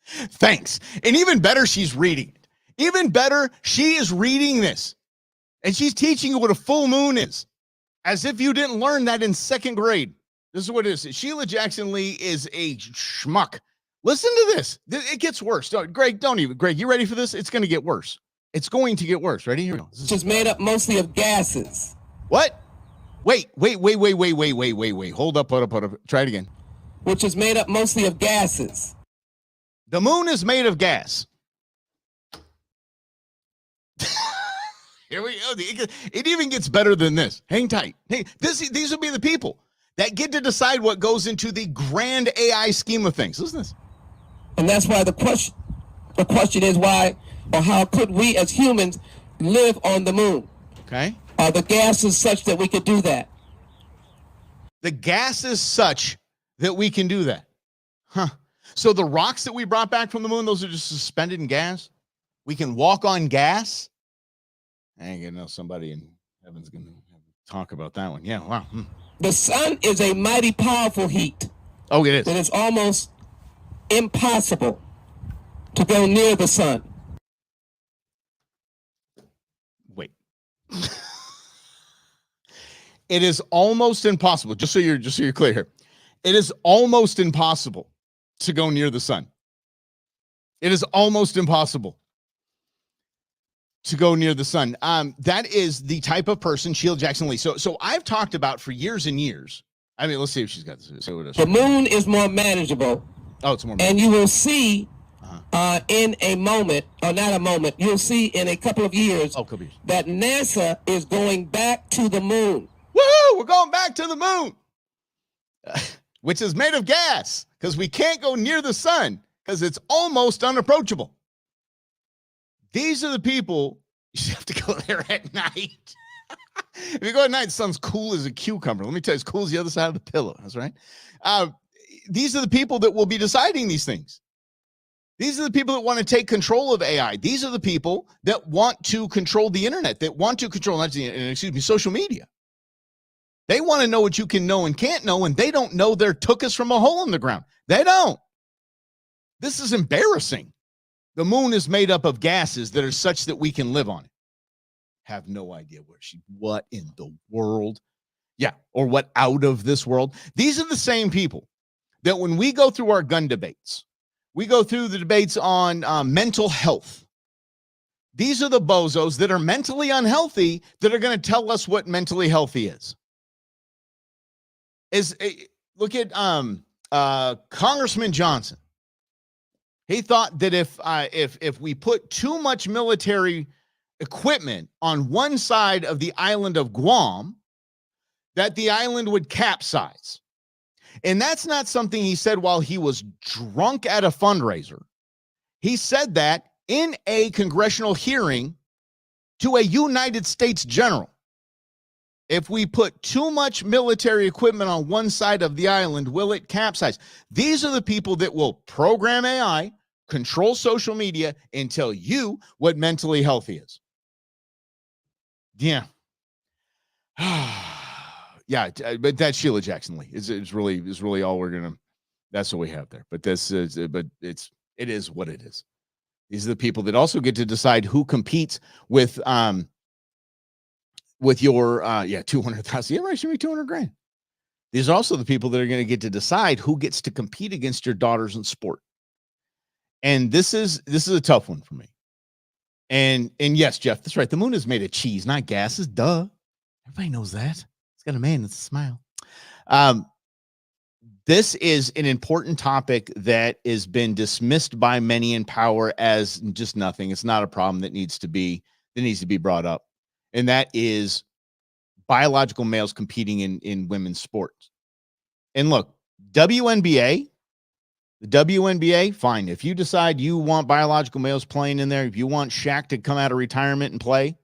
Thanks. And even better, she's reading it. Even better, she is reading this. And she's teaching you what a full moon is. As if you didn't learn that in 2nd grade. This is what it is. Sheila Jackson Lee is a schmuck. Listen to this. It gets worse. Greg, Greg, you ready for this? It's going to get worse. It's going to get worse. Ready? Here we go. Which is made up mostly of gases. What? Wait. Hold up. Try it again. Which is made up mostly of gases. The moon is made of gas. Here we go. It even gets better than this. Hang tight. Hey, these will be the people that get to decide what goes into the grand AI scheme of things. Listen to this. And that's why the question is why or how could we as humans live on the moon? Okay. Are the gases such that we could do that? The gas is such that we can do that. Huh. So the rocks that we brought back from the moon, those are just suspended in gas. We can walk on gas. I ain't gonna know, somebody in heaven's gonna talk about that one. Yeah, wow. The sun is a mighty powerful heat. Oh, it is. That it's almost impossible to go near the sun. Wait. It is almost impossible. Just so you're clear here. It is almost impossible to go near the sun. It is almost impossible to go near the sun. That is the type of person Sheila Jackson Lee. So I've talked about for years and years. I mean, let's see if she's got this. The moon is more manageable. Oh, it's more manageable. And you will see in a moment, or not a moment, you'll see in a couple of years that NASA is going back to the moon. Woohoo! We're going back to the moon, which is made of gas, because we can't go near the sun because it's almost unapproachable. These are the people, you have to go there at night. If you go at night, the sun's cool as a cucumber. Let me tell you, it's cool as the other side of the pillow. That's right. These are the people that will be deciding these things. These are the people that want to take control of AI. These are the people that want to control the internet, that want to control, social media. They want to know what you can know and can't know, and they don't know they're took us from a hole in the ground. They don't. This is embarrassing. The moon is made up of gases that are such that we can live on it. Have no idea what in the world. Yeah. Or what out of this world. These are the same people that when we go through our gun debates, we go through the debates on mental health. These are the bozos that are mentally unhealthy that are going to tell us what mentally healthy is. Look at Congressman Johnson. He thought that if we put too much military equipment on one side of the island of Guam, that the island would capsize. And that's not something he said while he was drunk at a fundraiser. He said that in a congressional hearing to a United States general. If we put too much military equipment on one side of the island, will it capsize? These are the people that will program AI, control social media, and tell you what mentally healthy is. Yeah. Yeah, but that's Sheila Jackson Lee. It's really all we're gonna. That's what we have there. But it is what it is. These are the people that also get to decide who competes with your 200,000. Yeah, right. Should be 200 grand. These are also the people that are going to get to decide who gets to compete against your daughters in sport. And this is a tough one for me. And yes, Jeff, that's right. The moon is made of cheese, not gases. Duh. Everybody knows that. It's got a man that's a smile. This is an important topic that has been dismissed by many in power as just nothing. It's not a problem that needs to be brought up. And that is biological males competing in women's sports. And look, the WNBA, fine. If you decide you want biological males playing in there, if you want Shaq to come out of retirement and play,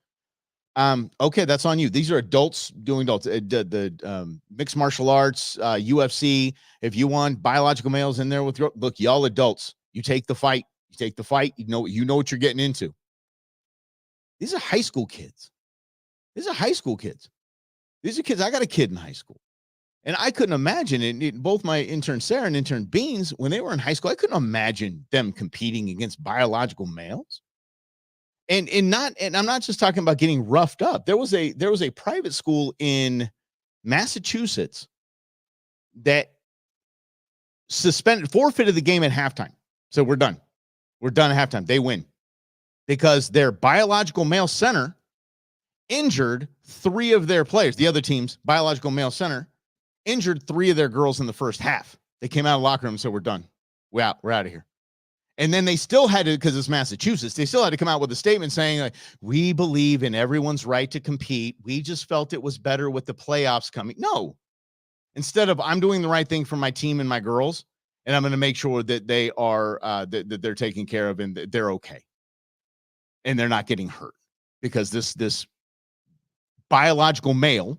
okay, that's on you. These are adults doing adults. The mixed martial arts, UFC. If you want biological males in there with look, y'all adults, you take the fight. You know what you're getting into. These are high school kids. These are kids. I got a kid in high school. And I couldn't imagine both my intern Sarah and intern Beans, when they were in high school, I couldn't imagine them competing against biological males. And I'm not just talking about getting roughed up. There was a private school in Massachusetts that forfeited the game at halftime. So we're done. We're done at halftime. They win because their biological male center injured 3 of their players. The other team's biological male center injured 3 of their girls in the first half. They came out of the locker room and said, we're done. We're out of here. And then they still had to, because it's Massachusetts, they still had to come out with a statement saying, like, we believe in everyone's right to compete. We just felt it was better with the playoffs coming. No. Instead of, I'm doing the right thing for my team and my girls, and I'm going to make sure that they are, that they're taken care of and that they're okay. And they're not getting hurt. Because this biological male,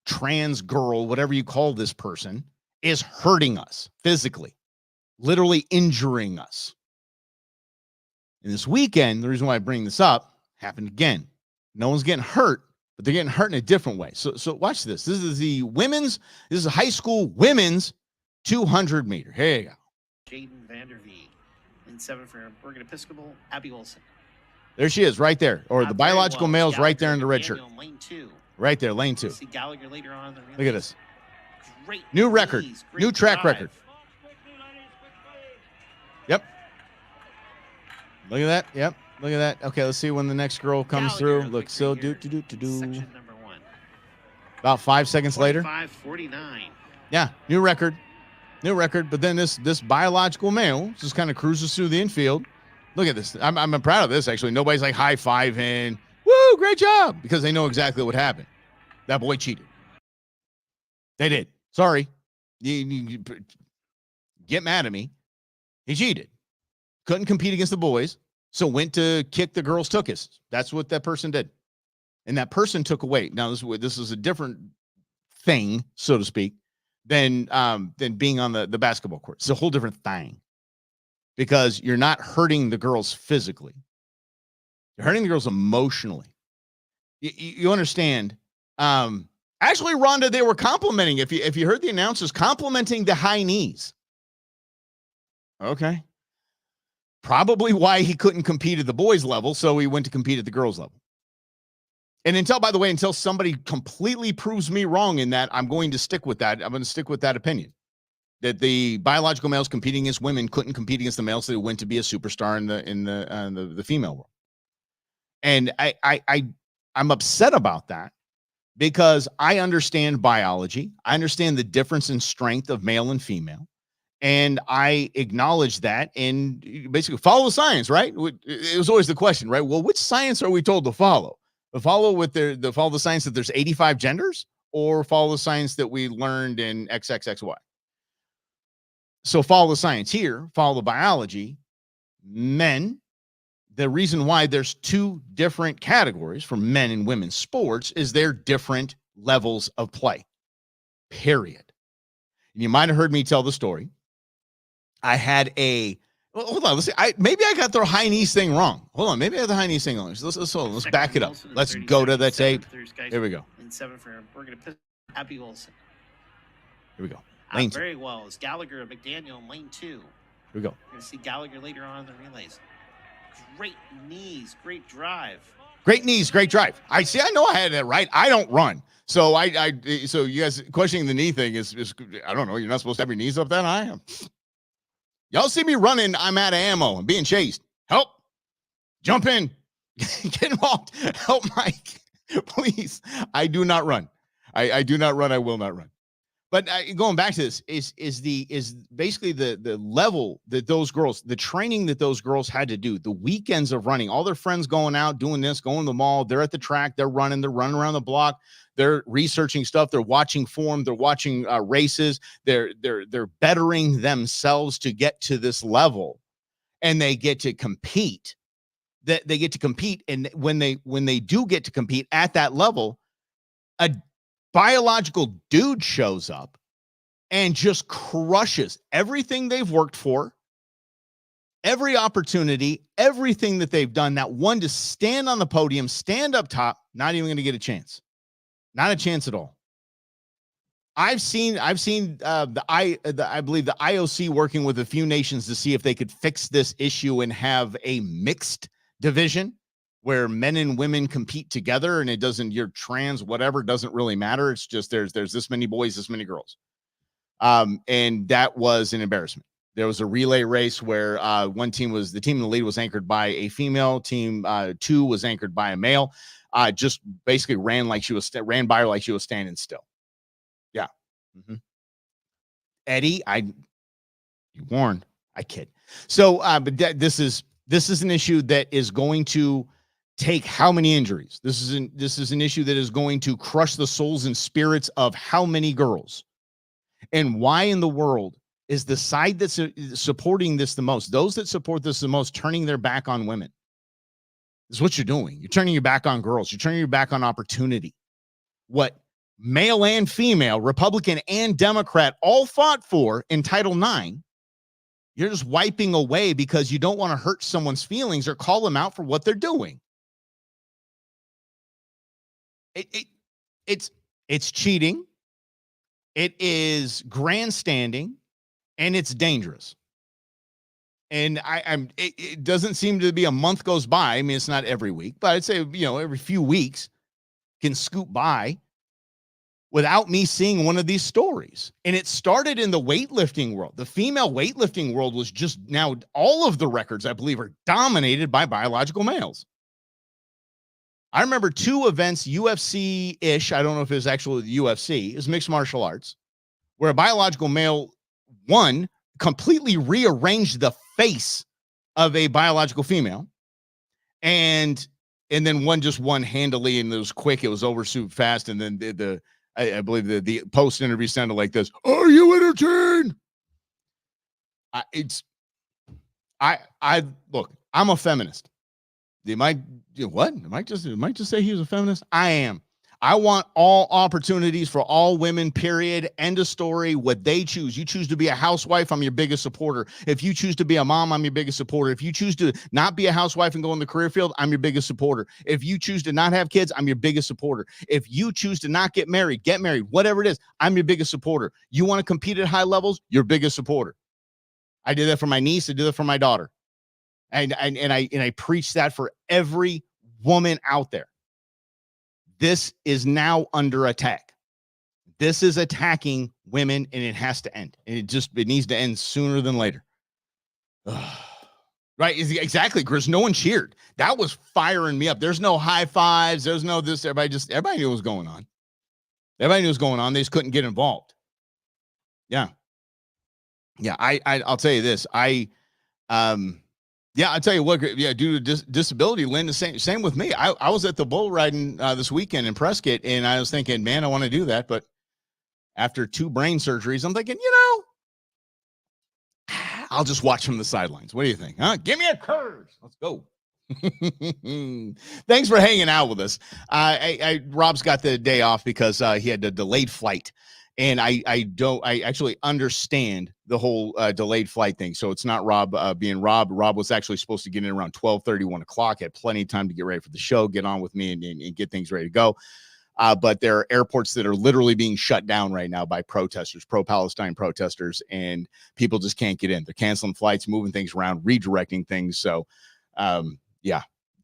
trans girl, whatever you call this person, is hurting us physically, literally injuring us. And this weekend, the reason why I bring this up happened again. No one's getting hurt, but they're getting hurt in a different way. So watch this. This is a high school women's 200 meter. Here you go. Jaden Vandervee in 7 for Bergen Episcopal, Abby Wilson. There she is, right there. Or the biological male's Gallagher, right there in the red shirt. Lane 2. Right there, lane 2. See Gallagher later on. Look at this. Great new record. knees, New track drive. record. Yep. Look at that. Yep. Look at that. Okay, let's see when the next girl comes Gallagher, through. Look, so do. Section number 1. About 5 seconds later. 45-49. Yeah, new record. But then this biological male just kind of cruises through the infield. Look at this. I'm proud of this, actually. Nobody's like high-fiving. Woo, great job. Because they know exactly what happened. That boy cheated. They did. Sorry. You get mad at me. He cheated. Couldn't compete against the boys, so went to kick the girls' tuchus. That's what that person did. And that person took away. Now, this is a different thing, so to speak, than being on the basketball court. It's a whole different thing. Because you're not hurting the girls physically. You're hurting the girls emotionally. You understand? Actually, Rhonda, they were complimenting. If you heard the announcers complimenting the high knees. Okay. Probably why he couldn't compete at the boys level, so he went to compete at the girls level. And until somebody completely proves me wrong in that, I'm going to stick with that. I'm going to stick with that opinion that the biological males competing against women couldn't compete against the males that went to be a superstar in the female world. And I'm upset about that because I understand biology. I understand the difference in strength of male and female. And I acknowledge that and basically follow the science, right? It was always the question, right? Well, which science are we told to follow? Follow the science that there's 85 genders, or follow the science that we learned in XXXY. So follow the science here, follow the biology. Men, the reason why there's two different categories for men and women's sports is they're different levels of play, period. And you might have heard me tell the story. I had hold on. Let's see. Maybe I got the high knees thing wrong. Hold on. Maybe I have the high knees thing wrong. Let's back it up. Let's go to the tape. Here we go. In 7 for we're going to pick Abby Wilson. Here we go. Lane very well. It's Gallagher and McDaniel in lane 2. Here we go. We're going to see Gallagher later on in the relays. Great knees, great drive. Great knees, great drive. I know I had that right. I don't run. So so you guys questioning the knee thing is I don't know. You're not supposed to have your knees up that high. Y'all see me running, I'm out of ammo. I'm being chased. Help. Jump in. Get involved. Help, Mike. Please. I do not run. I do not run. I will not run. But going back to this is basically the level that those girls, the training that those girls had to do, the weekends of running, all their friends going out, doing this, going to the mall, they're at the track, they're running around the block. They're researching stuff. They're watching form. They're watching races. They're bettering themselves to get to this level, and they get to compete. They get to compete, and when they do get to compete at that level, a biological dude shows up and just crushes everything they've worked for, every opportunity, everything that they've done. That one to stand on the podium, stand up top, not even going to get a chance. Not a chance at all. I've seen I believe the IOC working with a few nations to see if they could fix this issue and have a mixed division where men and women compete together, and it doesn't, you're trans, whatever, doesn't really matter. It's just there's this many boys, this many girls. And that was an embarrassment. There was a relay race where the team in the lead was anchored by a female, team 2 was anchored by a male. Just basically ran by her like she was standing still. Yeah. Mm-hmm. Eddie, you warned. I kid. So, but this is an issue that is going to take how many injuries? This is an issue that is going to crush the souls and spirits of how many girls? And why in the world is the side that's supporting this the most, those that support this the most, turning their back on women? This is what you're doing. You're turning your back on girls. You're turning your back on opportunity. What male and female, Republican and Democrat, all fought for in Title IX, you're just wiping away because you don't want to hurt someone's feelings or call them out for what they're doing. It's cheating. It is grandstanding, and it's dangerous. And it doesn't seem to be a month goes by. I mean, it's not every week, but I'd say, every few weeks can scoot by without me seeing one of these stories. And it started in the weightlifting world. The female weightlifting world was just now, all of the records, I believe, are dominated by biological males. I remember 2 events, UFC-ish. I don't know if it was actually the UFC. It was mixed martial arts, where a biological male won, completely rearranged the face of a biological female, and then one just won handily, and it was quick. It was over super fast, and then I believe the post interview sounded like this: "Are you entertained?" Look, I'm a feminist. They might what? It might just say he was a feminist. I am. I want all opportunities for all women, period. End of story. What they choose. You choose to be a housewife, I'm your biggest supporter. If you choose to be a mom, I'm your biggest supporter. If you choose to not be a housewife and go in the career field, I'm your biggest supporter. If you choose to not have kids, I'm your biggest supporter. If you choose to not get married, whatever it is, I'm your biggest supporter. You want to compete at high levels, your biggest supporter. I did that for my niece. I did that for my daughter. And I preach that for every woman out there. This is now under attack. This is attacking women, and it has to end. And it needs to end sooner than later. Ugh. Right? Exactly, Chris. No one cheered. That was firing me up. There's no high fives. There's no this. Everybody knew what was going on. Everybody knew what was going on. They just couldn't get involved. Yeah. Yeah. I'll tell you this. I'll tell you what, due to disability, Lynn, the same with me. I was at the bull riding this weekend in Prescott, and I was thinking, man, I want to do that. But after 2 brain surgeries, I'm thinking, I'll just watch from the sidelines. What do you think? Huh? Give me a curve. Let's go. Thanks for hanging out with us. Rob's got the day off because he had a delayed flight. And I actually understand the whole delayed flight thing. So it's not Rob being Rob. Rob was actually supposed to get in around 12:30, 1 o'clock. Had plenty of time to get ready for the show, get on with me and get things ready to go. But there are airports that are literally being shut down right now by protesters, pro-Palestine protesters, and people just can't get in. They're canceling flights, moving things around, redirecting things. So,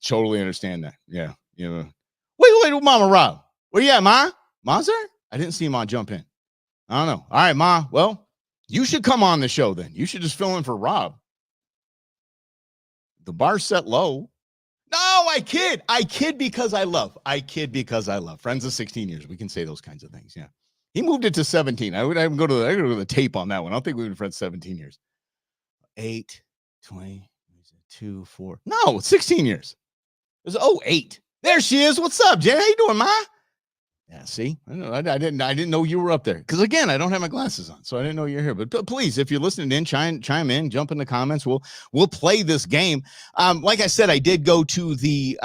totally understand that. Yeah. Wait, Mama Rob. Where you at, Ma? Ma's there? I didn't see Ma jump in. I don't know. All right, Ma. Well, you should come on the show then. You should just fill in for Rob. The bar's set low. No, I kid because I love. Friends of 16 years. We can say those kinds of things. Yeah. He moved it to 17. I would go to the tape on that one. I don't think we've been friends 17 years. 8, 20, 2, 4. No, 16 years. It was 08. There she is. What's up, Jen? How you doing, Ma? Yeah, see, I didn't know you were up there because again, I don't have my glasses on, so I didn't know you're here. But please, if you're listening in, chime in, jump in the comments. We'll play this game. Like I said, I did go to the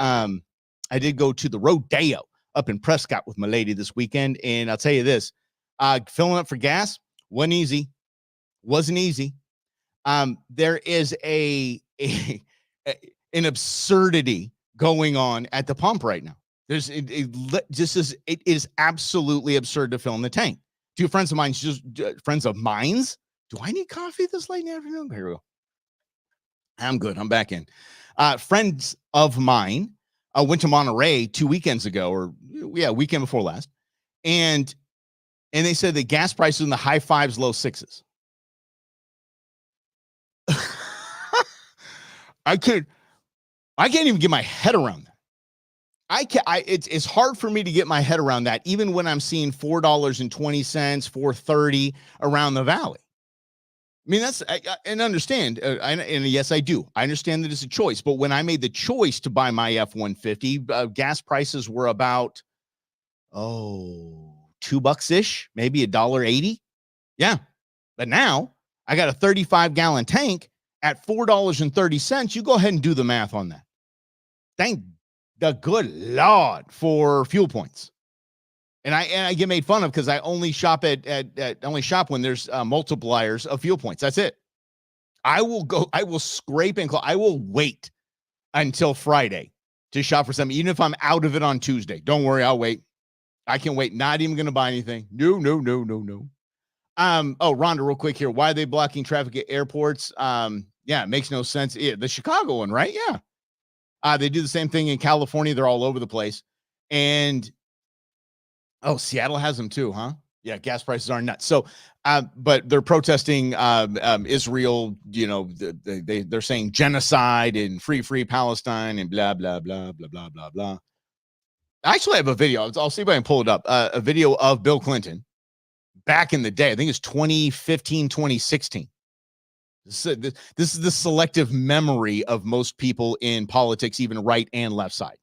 rodeo up in Prescott with my lady this weekend, and I'll tell you this: filling up for gas wasn't easy. There is an absurdity going on at the pump right now. It is absolutely absurd to fill in the tank. 2 friends of mine, friends of mine's. Do I need coffee this late in the afternoon? Here we go. I'm good. I'm back in. Friends of mine went to Monterey 2 weekends ago, weekend before last, and they said the gas prices in the high 5s, low 6s. I can't even get my head around that. It's hard for me to get my head around that, even when I'm seeing $4.20, $4.30 around the valley. I mean, and yes, I do. I understand that it's a choice, but when I made the choice to buy my F-150, gas prices were about, $2-ish, maybe $1.80. Yeah. But now I got a 35-gallon tank at $4.30. You go ahead and do the math on that. Thank the good Lord for fuel points. And I get made fun of because I only shop when there's multipliers of fuel points. That's it. I will scrape and I will wait until Friday to shop for something, even if I'm out of it on Tuesday. Don't worry, I'll wait. I can wait. Not even going to buy anything. No. Rhonda, real quick here. Why are they blocking traffic at airports? It makes no sense. Yeah, the Chicago one, right? Yeah. They do the same thing in California. They're all over the place. And, Seattle has them too, huh? Yeah, gas prices are nuts. So, but they're protesting Israel, they're saying genocide and free Palestine and blah, blah, blah, blah, blah, blah, blah. I actually have a video. I'll see if I can pull it up. A video of Bill Clinton back in the day. I think it's 2015, 2016. This is the selective memory of most people in politics, even right and left side.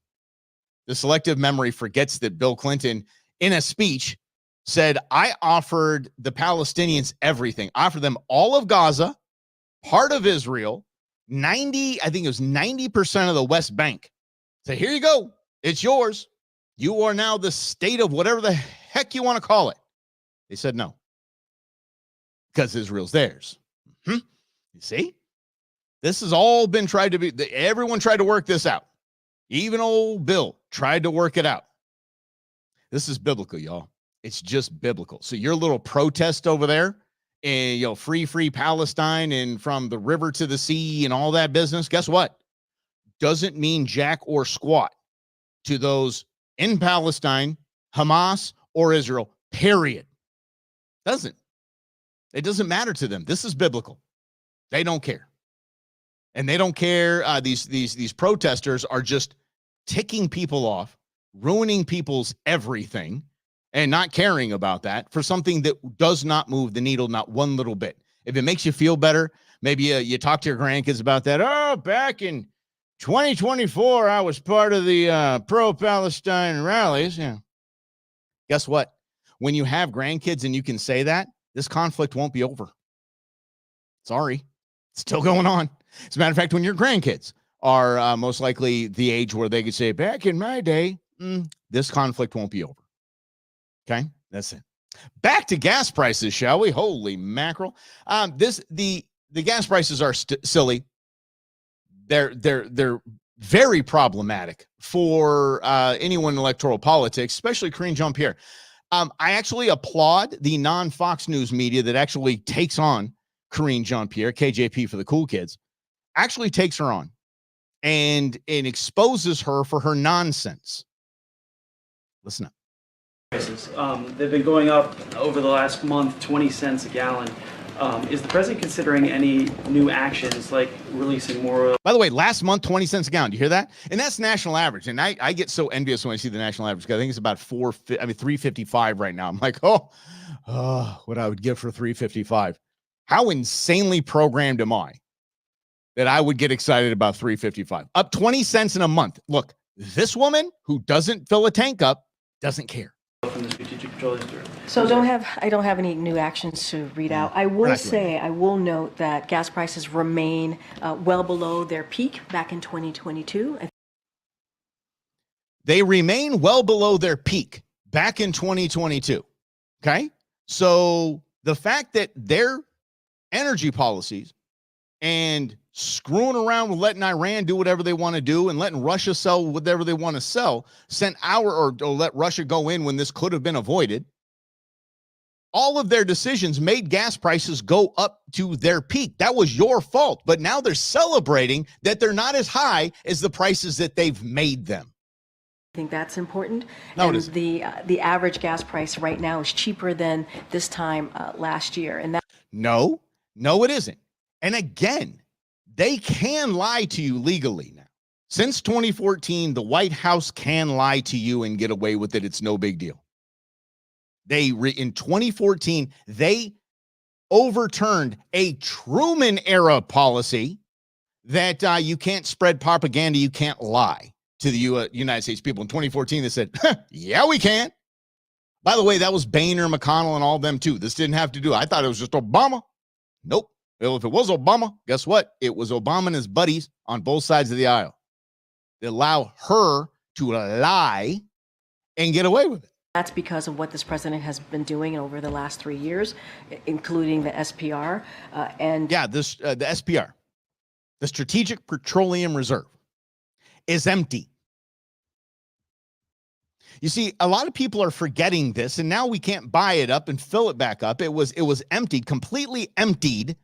The selective memory forgets that Bill Clinton, in a speech, said, I offered the Palestinians everything. Offered them all of Gaza, part of Israel, 90% of the West Bank. So here you go. It's yours. You are now the state of whatever the heck you want to call it. They said no. Because Israel's theirs. You see? This has all been tried to be, everyone tried to work this out. Even old Bill tried to work it out. This is biblical, y'all. It's just biblical. So your little protest over there, and free Palestine and from the river to the sea and all that business, guess what? Doesn't mean jack or squat to those in Palestine, Hamas, or Israel, period. It doesn't matter to them. This is biblical. They don't care. And they don't care. These protesters are just ticking people off, ruining people's everything, and not caring about that for something that does not move the needle, not one little bit. If it makes you feel better, maybe you talk to your grandkids about that. Oh, back in 2024, I was part of the pro-Palestine rallies. Yeah. Guess what? When you have grandkids and you can say that, this conflict won't be over. Sorry. It's still going on. As a matter of fact, when your grandkids are most likely the age where they could say, back in my day, this conflict won't be over. Okay? That's it. Back to gas prices, shall we? Holy mackerel. The gas prices are silly. They're very problematic for anyone in electoral politics, especially Karine Jean-Pierre. I actually applaud the non-Fox News media that actually takes on Karine Jean-Pierre, KJP for the cool kids, actually takes her on and exposes her for her nonsense. Listen up. Prices. They've been going up over the last month, 20 cents a gallon. Is the president considering any new actions like releasing more? By the way, last month, 20 cents a gallon. Do you hear that? And that's national average. And I get so envious when I see the national average. I think it's about 355 right now. I'm like, oh, what I would give for 355. How insanely programmed am I that I would get excited about 355? Up 20 cents in a month. Look, this woman who doesn't fill a tank up doesn't care. From the strategic petroleum industry. So I don't have any new actions to read out. I will note that gas prices remain well below their peak back in 2022. They remain well below their peak back in 2022. Okay? So the fact that their energy policies and screwing around with letting Iran do whatever they want to do and letting Russia sell whatever they want to sell, or let Russia go in when this could have been avoided. All of their decisions made gas prices go up to their peak. That was your fault. But now they're celebrating that they're not as high as the prices that they've made them. I think that's important. No, and the average gas price right now is cheaper than this time last year. And that No, it isn't. And again, they can lie to you legally now. Since 2014, the White House can lie to you and get away with it. It's no big deal. In 2014, they overturned a Truman-era policy that you can't spread propaganda, you can't lie to the United States people. In 2014, they said, yeah, we can. By the way, that was Boehner, McConnell, and all of them too. This didn't have to do. I thought it was just Obama. Nope. Well, if it was Obama, guess what? It was Obama and his buddies on both sides of the aisle. They allow her to lie and get away with it. That's because of what this president has been doing over the last 3 years, including the SPR. The SPR, the Strategic Petroleum Reserve, is empty. You see, a lot of people are forgetting this, and now we can't buy it up and fill it back up. It was emptied, completely emptied,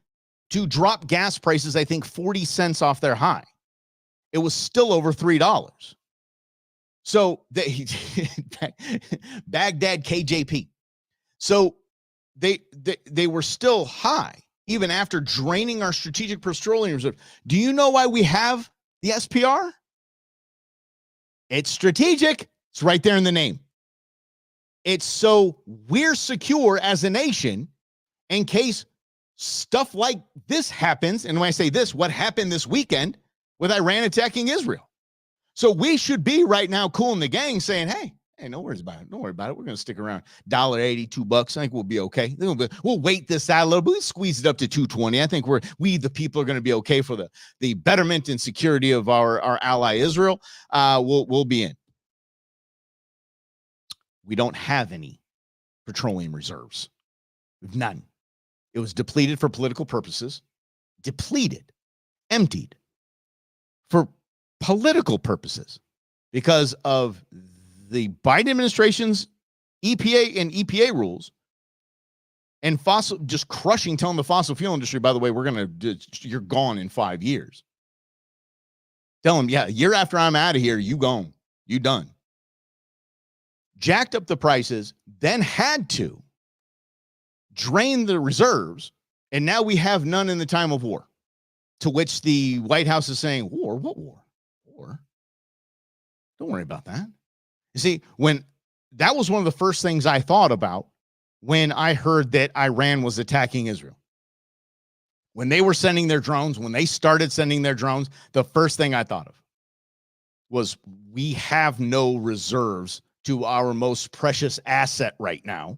to drop gas prices, I think, 40 cents off their high. It was still over $3. So Baghdad KJP. So they were still high even after draining our Strategic Petroleum Reserve. Do you know why we have the SPR? It's strategic. It's right there in the name. It's so we're secure as a nation in case stuff like this happens. And when I say this, what happened this weekend with Iran attacking Israel? So we should be right now cooling the gang saying, hey, no worries about it. Don't worry about it. We're going to stick around $1.80, $2. I think we'll be okay. We'll wait this out a little bit. We'll squeeze it up to $2.20. I think we the people are going to be okay for the betterment and security of our ally Israel. We'll be in. We don't have any petroleum reserves. We've none. It was depleted for political purposes. Depleted. Emptied. For political purposes. Because of the Biden administration's EPA rules and just telling the fossil fuel industry, by the way, you're gone in 5 years. Tell them, yeah, a year after I'm out of here, you gone. You done. jacked up the prices, then had to drain the reserves, and now we have none in the time of war. To which the White House is saying, war? What war? War? Don't worry about that. You see, when that was one of the first things I thought about when I heard that Iran was attacking Israel. When they were sending their drones, when they started sending their drones, the first thing I thought of was we have no reserves to our most precious asset right now,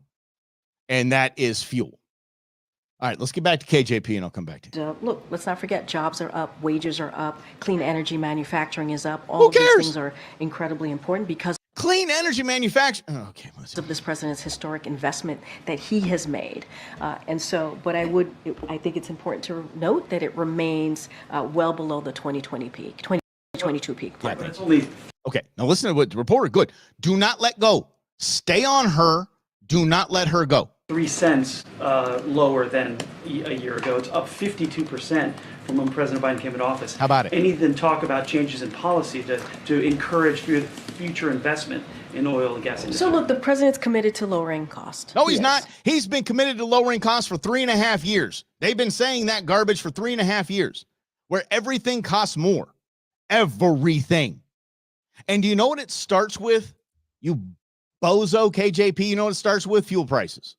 and that is fuel. All right, let's get back to KJP, and I'll come back to you. Look, let's not forget jobs are up, wages are up, clean energy manufacturing is up. All of these things are incredibly important because clean energy manufacturing. Oh, okay, of this president's historic investment that he has made. And so, but I think it's important to note that it remains well below the 2020 peak, 2022 peak. Yeah, but it's only okay. Now listen to what the reporter. Good. Do not let go. Stay on her. Do not let her go. 3 cents lower than a year ago. It's up 52% from when President Biden came into office. How about it? And he then talk about changes in policy to encourage future investment in oil and gas industry. So look, the president's committed to lowering costs. No, he's not. He's been committed to lowering costs for 3.5 years. They've been saying that garbage for 3.5 years, where everything costs more. Everything. And do you know what it starts with? You bozo KJP, you know what it starts with? Fuel prices.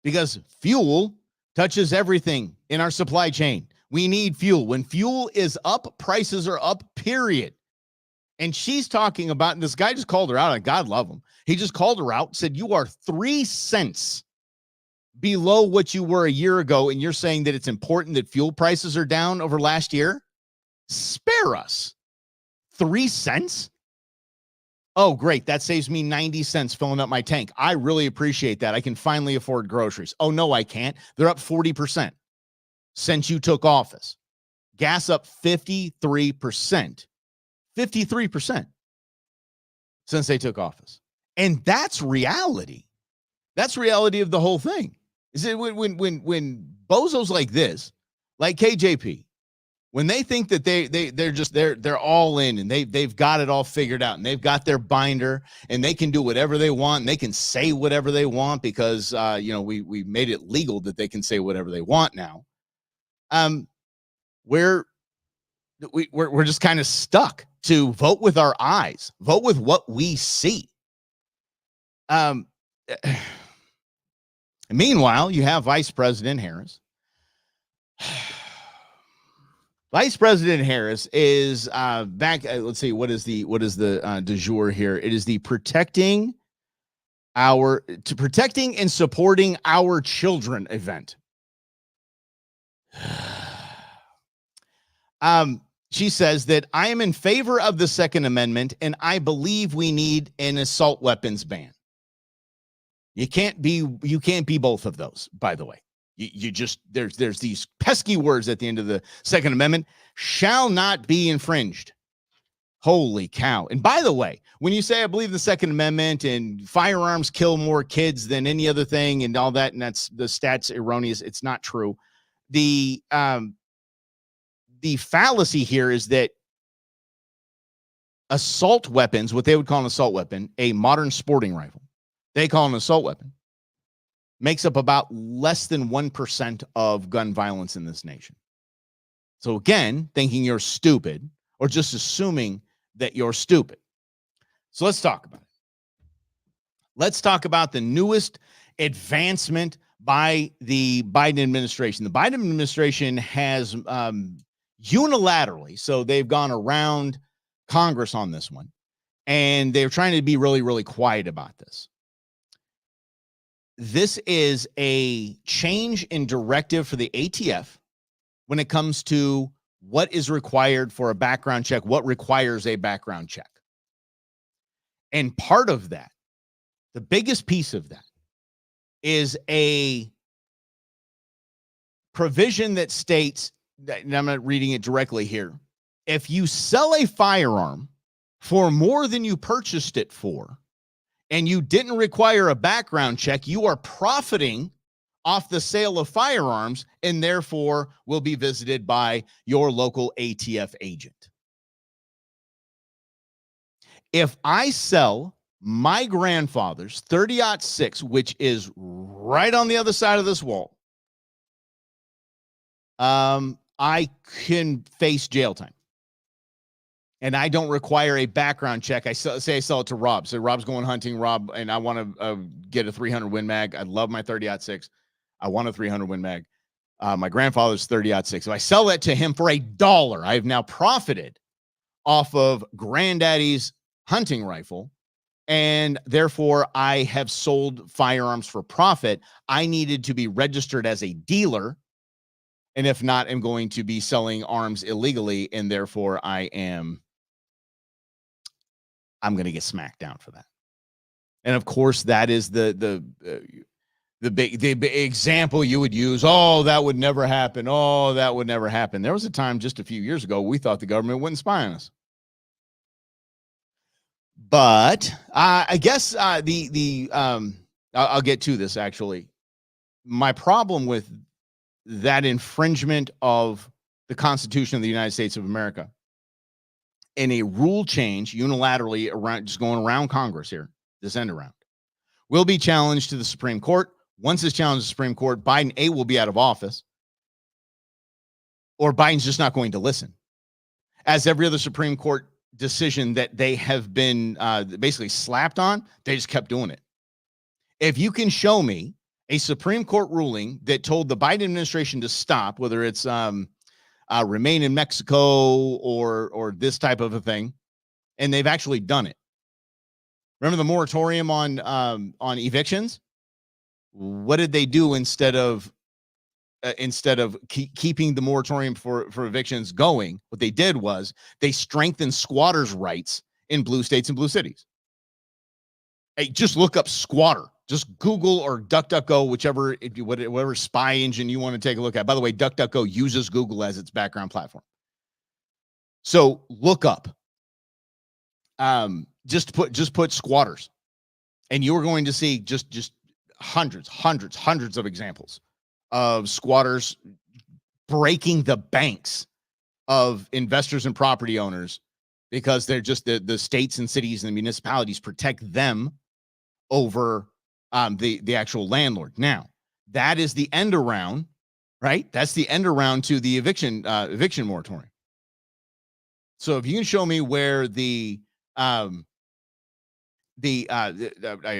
Because fuel touches everything in our supply chain. We need fuel. When fuel is up, prices are up, period. And she's talking about, and this guy just called her out, and God love him. He just called her out, said, you are 3 cents below what you were a year ago, and you're saying that it's important that fuel prices are down over last year? Spare us. 3 cents? Oh, great. That saves me 90 cents filling up my tank. I really appreciate that. I can finally afford groceries. Oh, no, I can't. They're up 40% since you took office. Gas up 53%. 53% since they took office. And that's reality. That's reality of the whole thing. Is it when bozos like this, like KJP, when they think that they're all in and they've got it all figured out and they've got their binder and they can do whatever they want and they can say whatever they want because we made it legal that they can say whatever they want now. We're just kind of stuck to vote with our eyes, vote with what we see. Meanwhile, you have Vice President Harris. Vice President Harris is back. Let's see, what is the du jour here? It is the protecting and supporting our children event. She says that I am in favor of the Second Amendment, and I believe we need an assault weapons ban. You can't be both of those, by the way. You just, there's these pesky words at the end of the Second Amendment, shall not be infringed. Holy cow. And by the way, when you say I believe the Second Amendment and firearms kill more kids than any other thing and all that, and that's the stats erroneous, it's not true. The fallacy here is that assault weapons, what they would call an assault weapon, a modern sporting rifle, they call an assault weapon, makes up about less than 1% of gun violence in this nation. So again, thinking you're stupid or just assuming that you're stupid. So let's talk about it. Let's talk about the newest advancement by the Biden administration. The Biden administration has unilaterally, so they've gone around Congress on this one, and they're trying to be really, really quiet about this. This is a change in directive for the ATF when it comes to what is required for a background check, what requires a background check. And part of that, the biggest piece of that, is a provision that states, and I'm not reading it directly here, if you sell a firearm for more than you purchased it for, and you didn't require a background check, you are profiting off the sale of firearms and therefore will be visited by your local ATF agent. If I sell my grandfather's 30-06, which is right on the other side of this wall, I can face jail time. And I don't require a background check. I say I sell it to Rob. So Rob's going hunting, Rob, and I want to get a 300 Win Mag. I love my 30-06. I want a 300 Win Mag. My grandfather's 30-06. So I sell that to him for $1. I've now profited off of granddaddy's hunting rifle, and therefore I have sold firearms for profit. I needed to be registered as a dealer, and if not, I'm going to be selling arms illegally, and therefore I'm going to get smacked down for that. And of course, that is the big example you would use. Oh, that would never happen. Oh, that would never happen. There was a time just a few years ago we thought the government wouldn't spy on us. But I guess I'll get to this actually. My problem with that infringement of the Constitution of the United States of America and a rule change unilaterally around, just going around Congress here, this end around, will be challenged to the Supreme Court. Once it's challenged to the Supreme Court, Biden will be out of office, or Biden's just not going to listen. As every other Supreme Court decision that they have been basically slapped on, they just kept doing it. If you can show me a Supreme Court ruling that told the Biden administration to stop, whether it's remain in Mexico or this type of a thing, and they've actually done it. Remember the moratorium on evictions? What did they do instead of keeping the moratorium for evictions going? What they did was they strengthened squatters' rights in blue states and blue cities. Hey, just look up squatter. Just Google or DuckDuckGo, whatever spy engine you want to take a look at. By the way, DuckDuckGo uses Google as its background platform. So look up. Just put squatters, and you're going to see just hundreds of examples of squatters breaking the banks of investors and property owners because they're just the states and cities and the municipalities protect them over the actual landlord. Now, that is the end around, right? That's the end around to the eviction moratorium. So if you can show me where I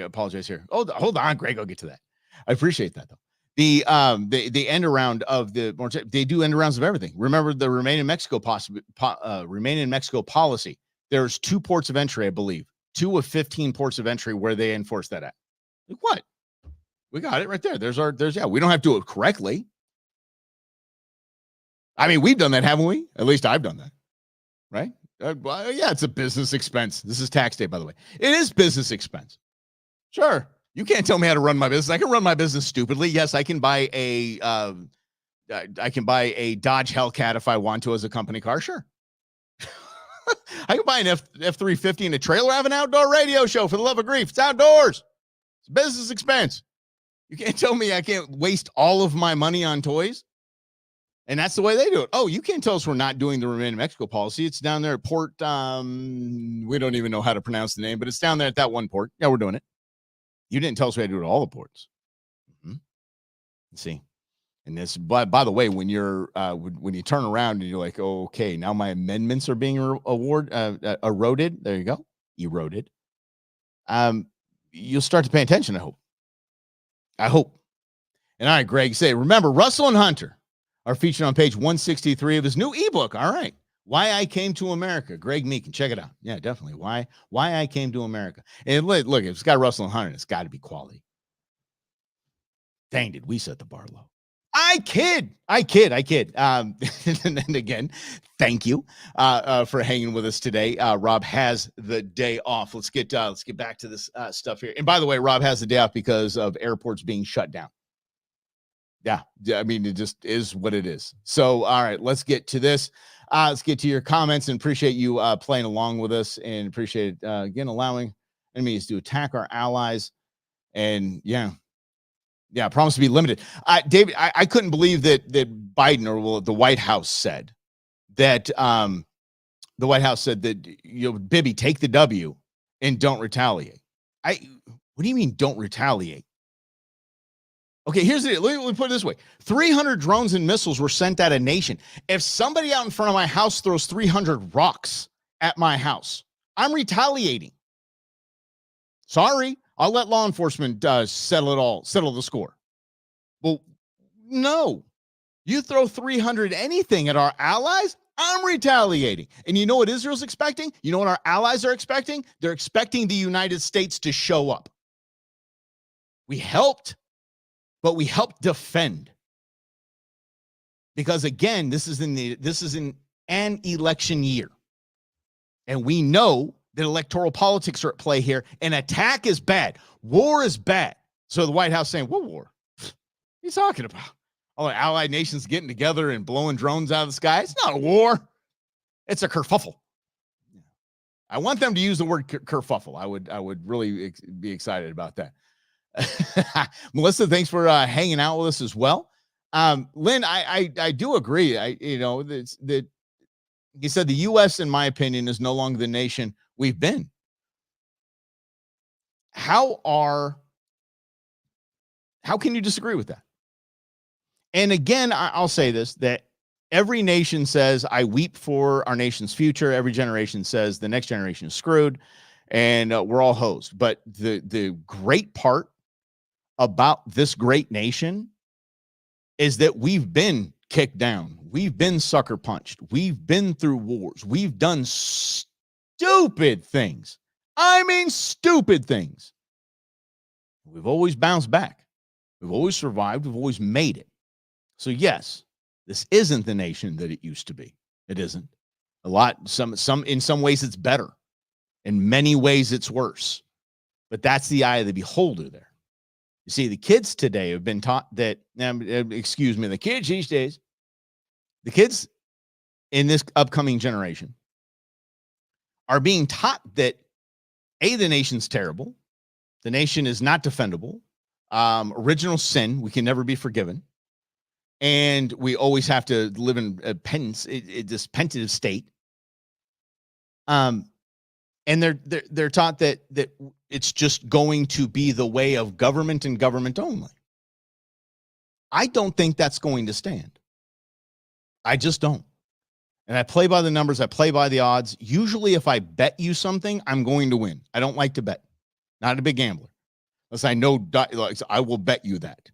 apologize here. Oh, hold on, Greg. I'll get to that. I appreciate that though. The end around of they do end arounds of everything. Remember the Remain in Mexico policy. There's 2 ports of entry, I believe, 2 of 15 ports of entry where they enforce that at. Like what? We got it right there. We don't have to do it correctly. I mean, we've done that, haven't we? At least I've done that, right? Well, yeah, it's a business expense. This is tax day, by the way. It is business expense. Sure. You can't tell me how to run my business. I can run my business stupidly. Yes, I can buy a Dodge Hellcat if I want to as a company car. Sure. I can buy an F-350 and a trailer. I have an outdoor radio show, for the love of grief. It's outdoors. It's a business expense. You can't tell me I can't waste all of my money on toys. And that's the way they do it. Oh, you can't tell us we're not doing the Remain in Mexico policy. It's down there at Port. We don't even know how to pronounce the name, but it's down there at that one port. Yeah, we're doing it. You didn't tell us we had to do it at all the ports. Mm-hmm. Let's see. And this, by the way, when you turn around and you're like, oh, okay, now my amendments are being eroded. There you go. Eroded. You'll start to pay attention, I hope. And all right, Greg, remember, Russell and Hunter are featured on page 163 of his new ebook. All right. Why I Came to America. Greg Meekin. Check it out. Yeah, definitely. Why I Came to America. And look, if it's got Russell and Hunter, it's got to be quality. Dang, did we set the bar low? I kid. And again, thank you for hanging with us today. Rob has the day off. Let's get back to this stuff here. And by the way, Rob has the day off because of airports being shut down. Yeah, I mean, it just is what it is. So, all right, let's get to this. Let's get to your comments, and appreciate you playing along with us, and appreciate again allowing enemies to attack our allies. And yeah, promise to be limited. David, I couldn't believe that Biden or the White House said that Bibby, take the W and don't retaliate. What do you mean don't retaliate? Okay, here's the, let me put it this way. 300 drones and missiles were sent at a nation. If somebody out in front of my house throws 300 rocks at my house, I'm retaliating. Sorry, I'll let law enforcement settle the score. Well, no. You throw 300 anything at our allies, I'm retaliating. And you know what Israel's expecting? You know what our allies are expecting? They're expecting the United States to show up. We helped, but we helped defend. Because again, this is in an election year. And we know that electoral politics are at play here. An attack is bad. War is bad. So the White House saying, what war? What are you talking about? All the allied nations getting together and blowing drones out of the sky. It's not a war. It's a kerfuffle. I want them to use the word kerfuffle. I would really be excited about that. Melissa, thanks for hanging out with us as well. Lynn, I do agree. That you said the U.S., in my opinion, is no longer the nation we've been. How can you disagree with that? And again, I'll say this, that every nation says, I weep for our nation's future. Every generation says the next generation is screwed and we're all hosed. But the great part about this great nation is that we've been kicked down. We've been sucker punched. We've been through wars. We've done stupid things. I mean, stupid things. We've always bounced back. We've always survived. We've always made it. So yes, this isn't the nation that it used to be. It isn't. In some ways it's better. In many ways it's worse. But that's the eye of the beholder there. You see, the kids today have been taught that, the kids these days, the kids in this upcoming generation are being taught that the nation's terrible. The nation is not defendable. Original sin, we can never be forgiven. And we always have to live in this penitent state. And they're taught that it's just going to be the way of government and government only. I don't think that's going to stand. I just don't. And I play by the numbers. I play by the odds. Usually if I bet you something, I'm going to win. I don't like to bet. Not a big gambler. Unless I know, I will bet you that.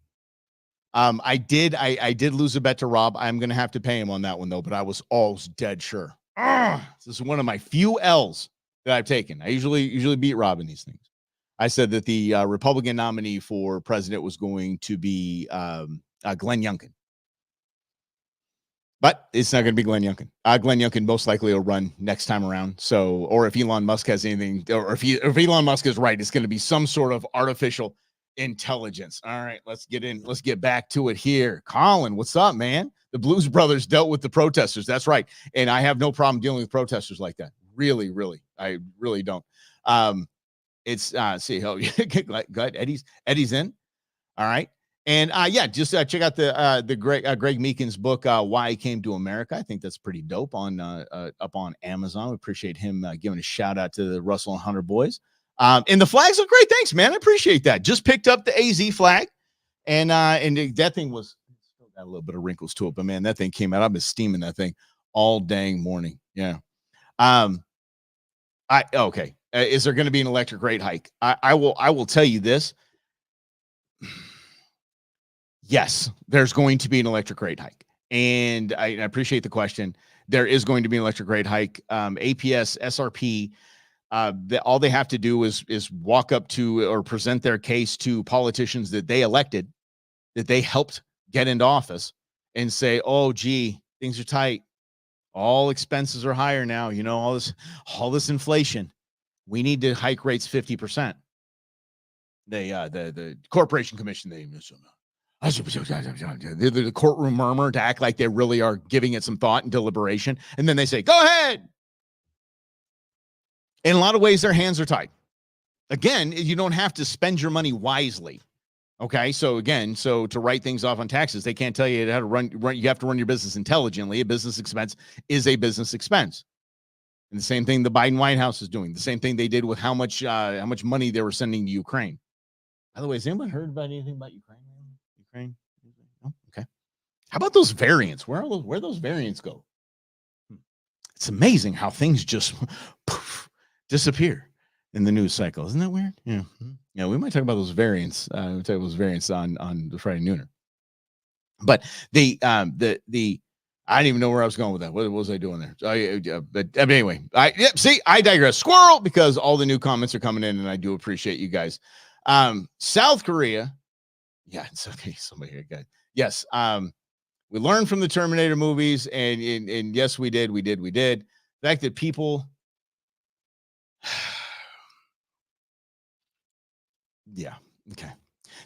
I did lose a bet to Rob. I'm going to have to pay him on that one though, but I was all dead sure. This is one of my few L's that I've taken. I usually beat Rob in these things. I said that the Republican nominee for president was going to be Glenn Youngkin. But it's not going to be Glenn Youngkin. Glenn Youngkin most likely will run next time around. So, or if Elon Musk has anything, or if Elon Musk is right, it's going to be some sort of artificial intelligence. All right, let's get back to it here. Colin, what's up, man? The Blues Brothers dealt with the protesters. That's right. And I have no problem dealing with protesters like that. Really. I really don't. It's see how good Eddie's in. All right. And just check out the Greg Meekin's book, Why He Came to America. I think that's pretty dope on up on Amazon. We appreciate him giving a shout out to the Russell and Hunter boys. And the flags look great. Thanks, man. I appreciate that. Just picked up the AZ flag, and that thing was still got a little bit of wrinkles to it, but man, that thing came out. I've been steaming that thing all dang morning. Yeah. Okay. Is there going to be an electric rate hike? I will tell you this. Yes, there's going to be an electric rate hike. And I appreciate the question. There is going to be an electric rate hike. APS, SRP, all they have to do is walk up to or present their case to politicians that they elected, that they helped get into office, and say, oh, gee, things are tight. All expenses are higher now. You know, all this inflation. We need to hike rates 50%. The Corporation Commission, the courtroom murmur to act like they really are giving it some thought and deliberation. And then they say, go ahead. In a lot of ways, their hands are tied. Again, you don't have to spend your money wisely. Okay. So to write things off on taxes, they can't tell you how to run. You have to run your business intelligently. A business expense is a business expense. And the same thing the Biden White House is doing. The same thing they did with how much money they were sending to Ukraine. By the way, has anyone heard about anything about Ukraine? Ukraine? No? Okay. How about those variants? Where those variants go? It's amazing how things just poof, disappear in the news cycle. Isn't that weird? Yeah. Yeah, we might talk about those variants. We'll talk about those variants on the Friday Nooner. But the I didn't even know where I was going with that. What was I doing there? But anyway, see, I digress. Squirrel, because all the new comments are coming in, and I do appreciate you guys. South Korea. Yeah, it's okay. Somebody here, guys. Yes. We learned from the Terminator movies, and yes, we did. The fact that people, yeah, okay.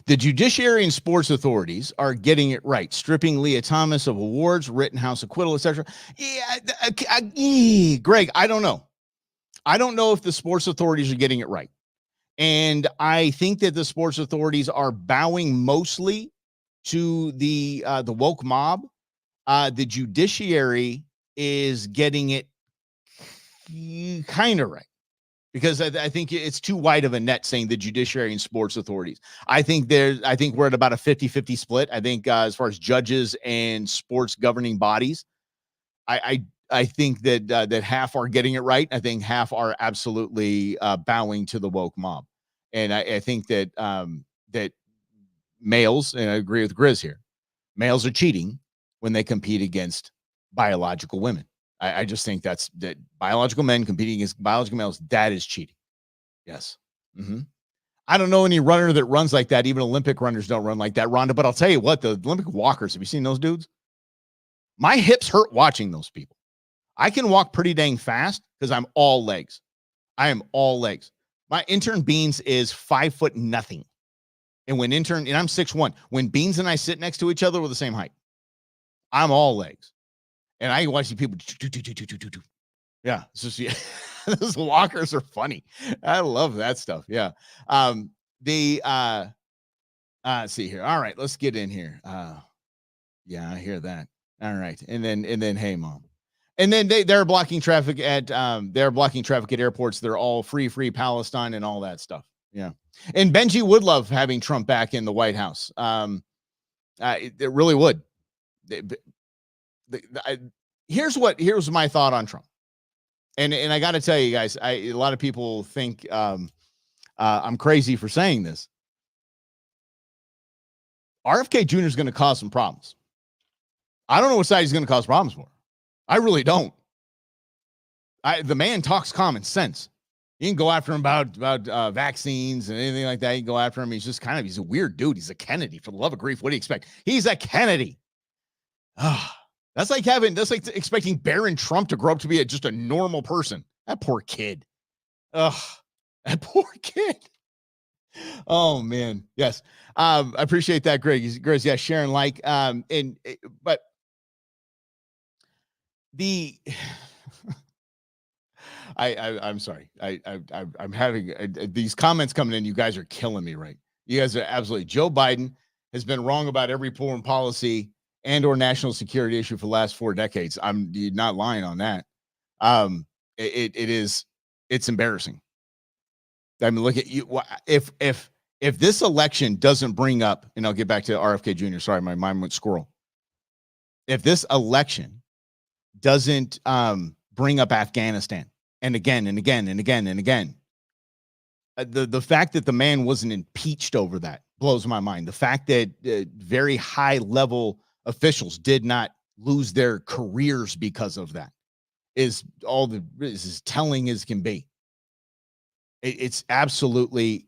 The judiciary and sports authorities are getting it right, stripping Leah Thomas of awards, Rittenhouse acquittal, etc. Yeah, Greg, I don't know. I don't know if the sports authorities are getting it right, and I think that the sports authorities are bowing mostly to the woke mob. The judiciary is getting it kind of right, because I think it's too wide of a net saying the judiciary and sports authorities. I think we're at about a 50-50 split. I think as far as judges and sports governing bodies, I think that half are getting it right. I think half are absolutely bowing to the woke mob. And I think that that males, and I agree with Grizz here, males are cheating when they compete against biological women. I just think that biological men competing against biological males, that is cheating. Yes. Mm-hmm. I don't know any runner that runs like that. Even Olympic runners don't run like that, Rhonda. But I'll tell you what, the Olympic walkers, have you seen those dudes? My hips hurt watching those people. I can walk pretty dang fast because I'm all legs. I am all legs. My intern Beans is 5 foot nothing. And and I'm 6'1". When Beans and I sit next to each other, we're the same height. I'm all legs. And I watch these people. Yeah. It's just, yeah. Those walkers are funny. I love that stuff. Yeah. Let's see here. All right, let's get in here. Yeah, I hear that. All right. And then, hey, mom. And then they're blocking traffic at airports. They're all free Palestine and all that stuff. Yeah. And Benji would love having Trump back in the White House. It really would. Here's my thought on Trump. And I got to tell you guys, a lot of people think I'm crazy for saying this. RFK Jr. is going to cause some problems. I don't know what side he's going to cause problems for. I really don't. The man talks common sense. You can go after him about vaccines and anything like that. You can go after him. He's a weird dude. He's a Kennedy. For the love of grief, what do you expect? He's a Kennedy. That's like expecting Barron Trump to grow up to be just a normal person. That poor kid. That poor kid. Oh man. Yes. I appreciate that, Greg. Greg, yeah, Sharon, but the I'm sorry. I'm having these comments coming in. You guys are killing me, right? You guys are absolutely. Joe Biden has been wrong about every foreign policy and or national security issue for the last 4 decades. I'm not lying on that. It's embarrassing. I mean, look at you. If this election doesn't bring up, and I'll get back to RFK Jr. Sorry, my mind went squirrel. If this election doesn't bring up Afghanistan and again and again and again and again, the fact that the man wasn't impeached over that blows my mind. The fact that very high level officials did not lose their careers because of that is as telling as can be. It's absolutely,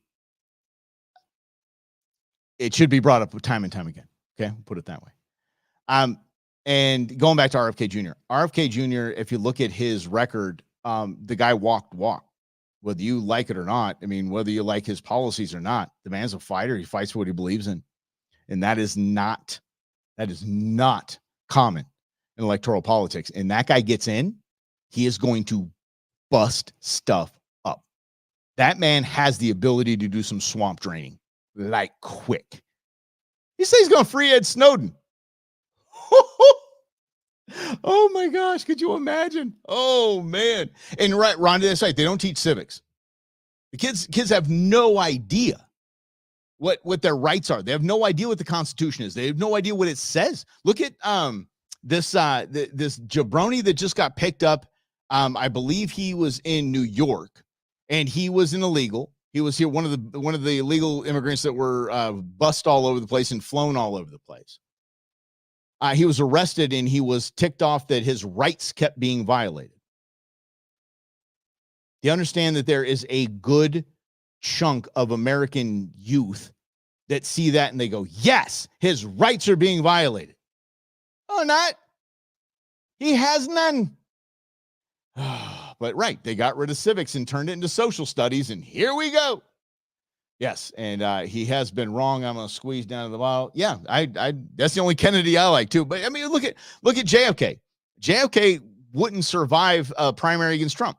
it should be brought up time and time again. Okay, we'll put it that way. And going back to RFK Jr., if you look at his record, the guy walked, whether you like it or not. I mean, whether you like his policies or not, the man's a fighter. He fights for what he believes in. And that is not common in electoral politics. And that guy gets in, he is going to bust stuff up. That man has the ability to do some swamp draining, like quick. He says he's going to free Ed Snowden. Oh my gosh, could you imagine? Oh man. And right, Ron, to that site, they don't teach civics. The kids have no idea what their rights are. They have no idea what the Constitution is. They have no idea what it says. Look at this jabroni that just got picked up. I believe he was in New York, and he was an illegal. He was here, one of the illegal immigrants that were bussed all over the place and flown all over the place. He was arrested, and he was ticked off that his rights kept being violated. Do you understand that there is a good chunk of American youth that see that and they go, yes, his rights are being violated? Oh, not. He has none. But right, they got rid of civics and turned it into social studies, and here we go. Yes, and he has been wrong. I'm gonna squeeze down to the bottle. Yeah, I that's the only Kennedy I like too. But I mean, look at JFK. JFK wouldn't survive a primary against Trump.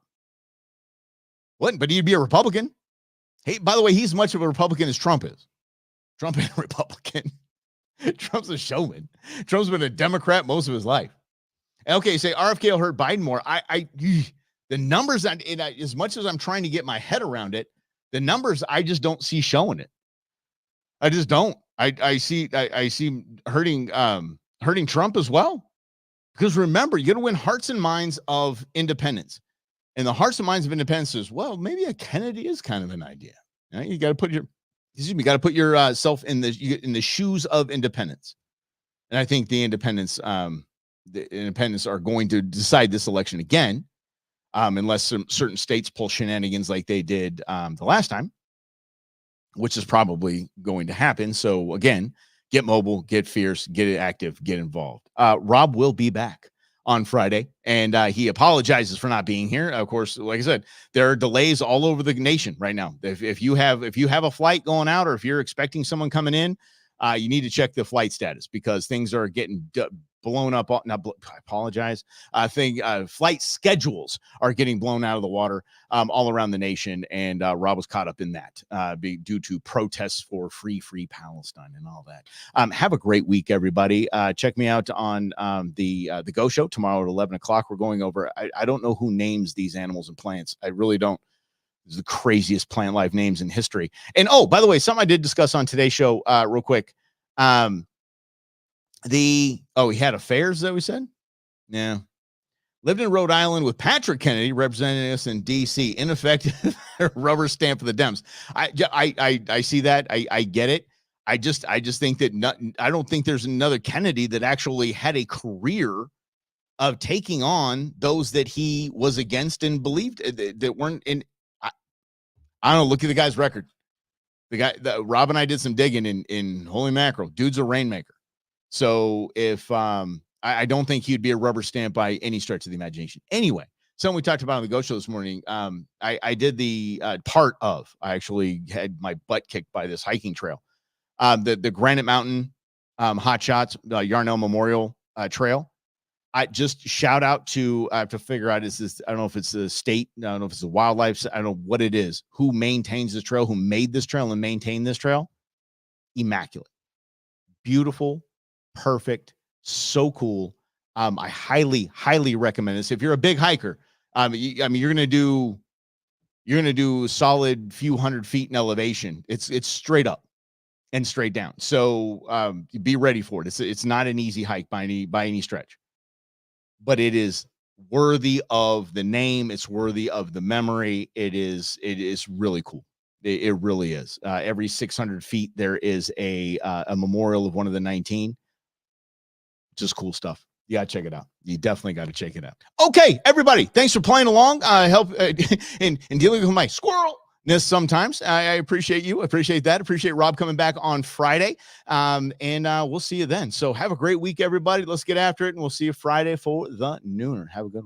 Wouldn't, but he'd be a Republican. Hey, by the way, he's as much of a Republican as Trump is. Trump ain't a Republican. Trump's a showman. Trump's been a Democrat most of his life. Okay, say RFK will hurt Biden more. The numbers, as much as I'm trying to get my head around it, the numbers I just don't see showing it. I just don't. I see hurting Trump as well. Because remember, you got to win hearts and minds of independents. And the hearts and minds of independents is, well, maybe a Kennedy is kind of an idea. Right? You got to put yourself in the shoes of independents. And I think the independents are going to decide this election again, unless some certain states pull shenanigans like they did the last time, which is probably going to happen. So again, get mobile, get fierce, get active, get involved. Rob will be back on Friday, and he apologizes for not being here. Of course, like I said, there are delays all over the nation right now. If you have a flight going out, or if you're expecting someone coming in, you need to check the flight status, because things are getting blown up. I apologize. Flight schedules are getting blown out of the water all around the nation, and Rob was caught up in that due to protests for free Palestine and all that. Have a great week, everybody. Check me out on the Go Show tomorrow at 11 o'clock. We're going over. I don't know who names these animals and plants. I really don't. It's the craziest plant life names in history. And oh, by the way, something I did discuss on today's show, real quick. He had affairs, that we said? Yeah. Lived in Rhode Island with Patrick Kennedy representing us in D.C. Ineffective rubber stamp for the Dems. I see that. I get it. I just think that I don't think there's another Kennedy that actually had a career of taking on those that he was against and believed that weren't in. I don't know. Look at the guy's record. Rob and I did some digging in holy mackerel. Dude's a rainmaker. So if I don't think he'd be a rubber stamp by any stretch of the imagination. Anyway, something we talked about on the Go Show this morning. I did the part of. I actually had my butt kicked by this hiking trail, the Granite Mountain Hot Shots Yarnell Memorial Trail. I just shout out to I have to figure out, is this, I don't know if it's the state, I don't know if it's the wildlife, I don't know what it is, who maintains this trail, who made this trail and maintained this trail. Immaculate, beautiful, perfect, so cool. I highly recommend this. If you're a big hiker, you're gonna do solid few hundred feet in elevation. It's straight up and straight down. So be ready for it. It's not an easy hike by any stretch. But it is worthy of the name. It's worthy of the memory. It is really cool. It really is. Every 600 feet, there is a memorial of one of the 19. Just cool stuff. You got to check it out. You definitely got to check it out. Okay, everybody. Thanks for playing along. Help in dealing with my squirrelness sometimes. I appreciate you. Appreciate that. Appreciate Rob coming back on Friday. And we'll see you then. So have a great week, everybody. Let's get after it, and we'll see you Friday for the Nooner. Have a good one.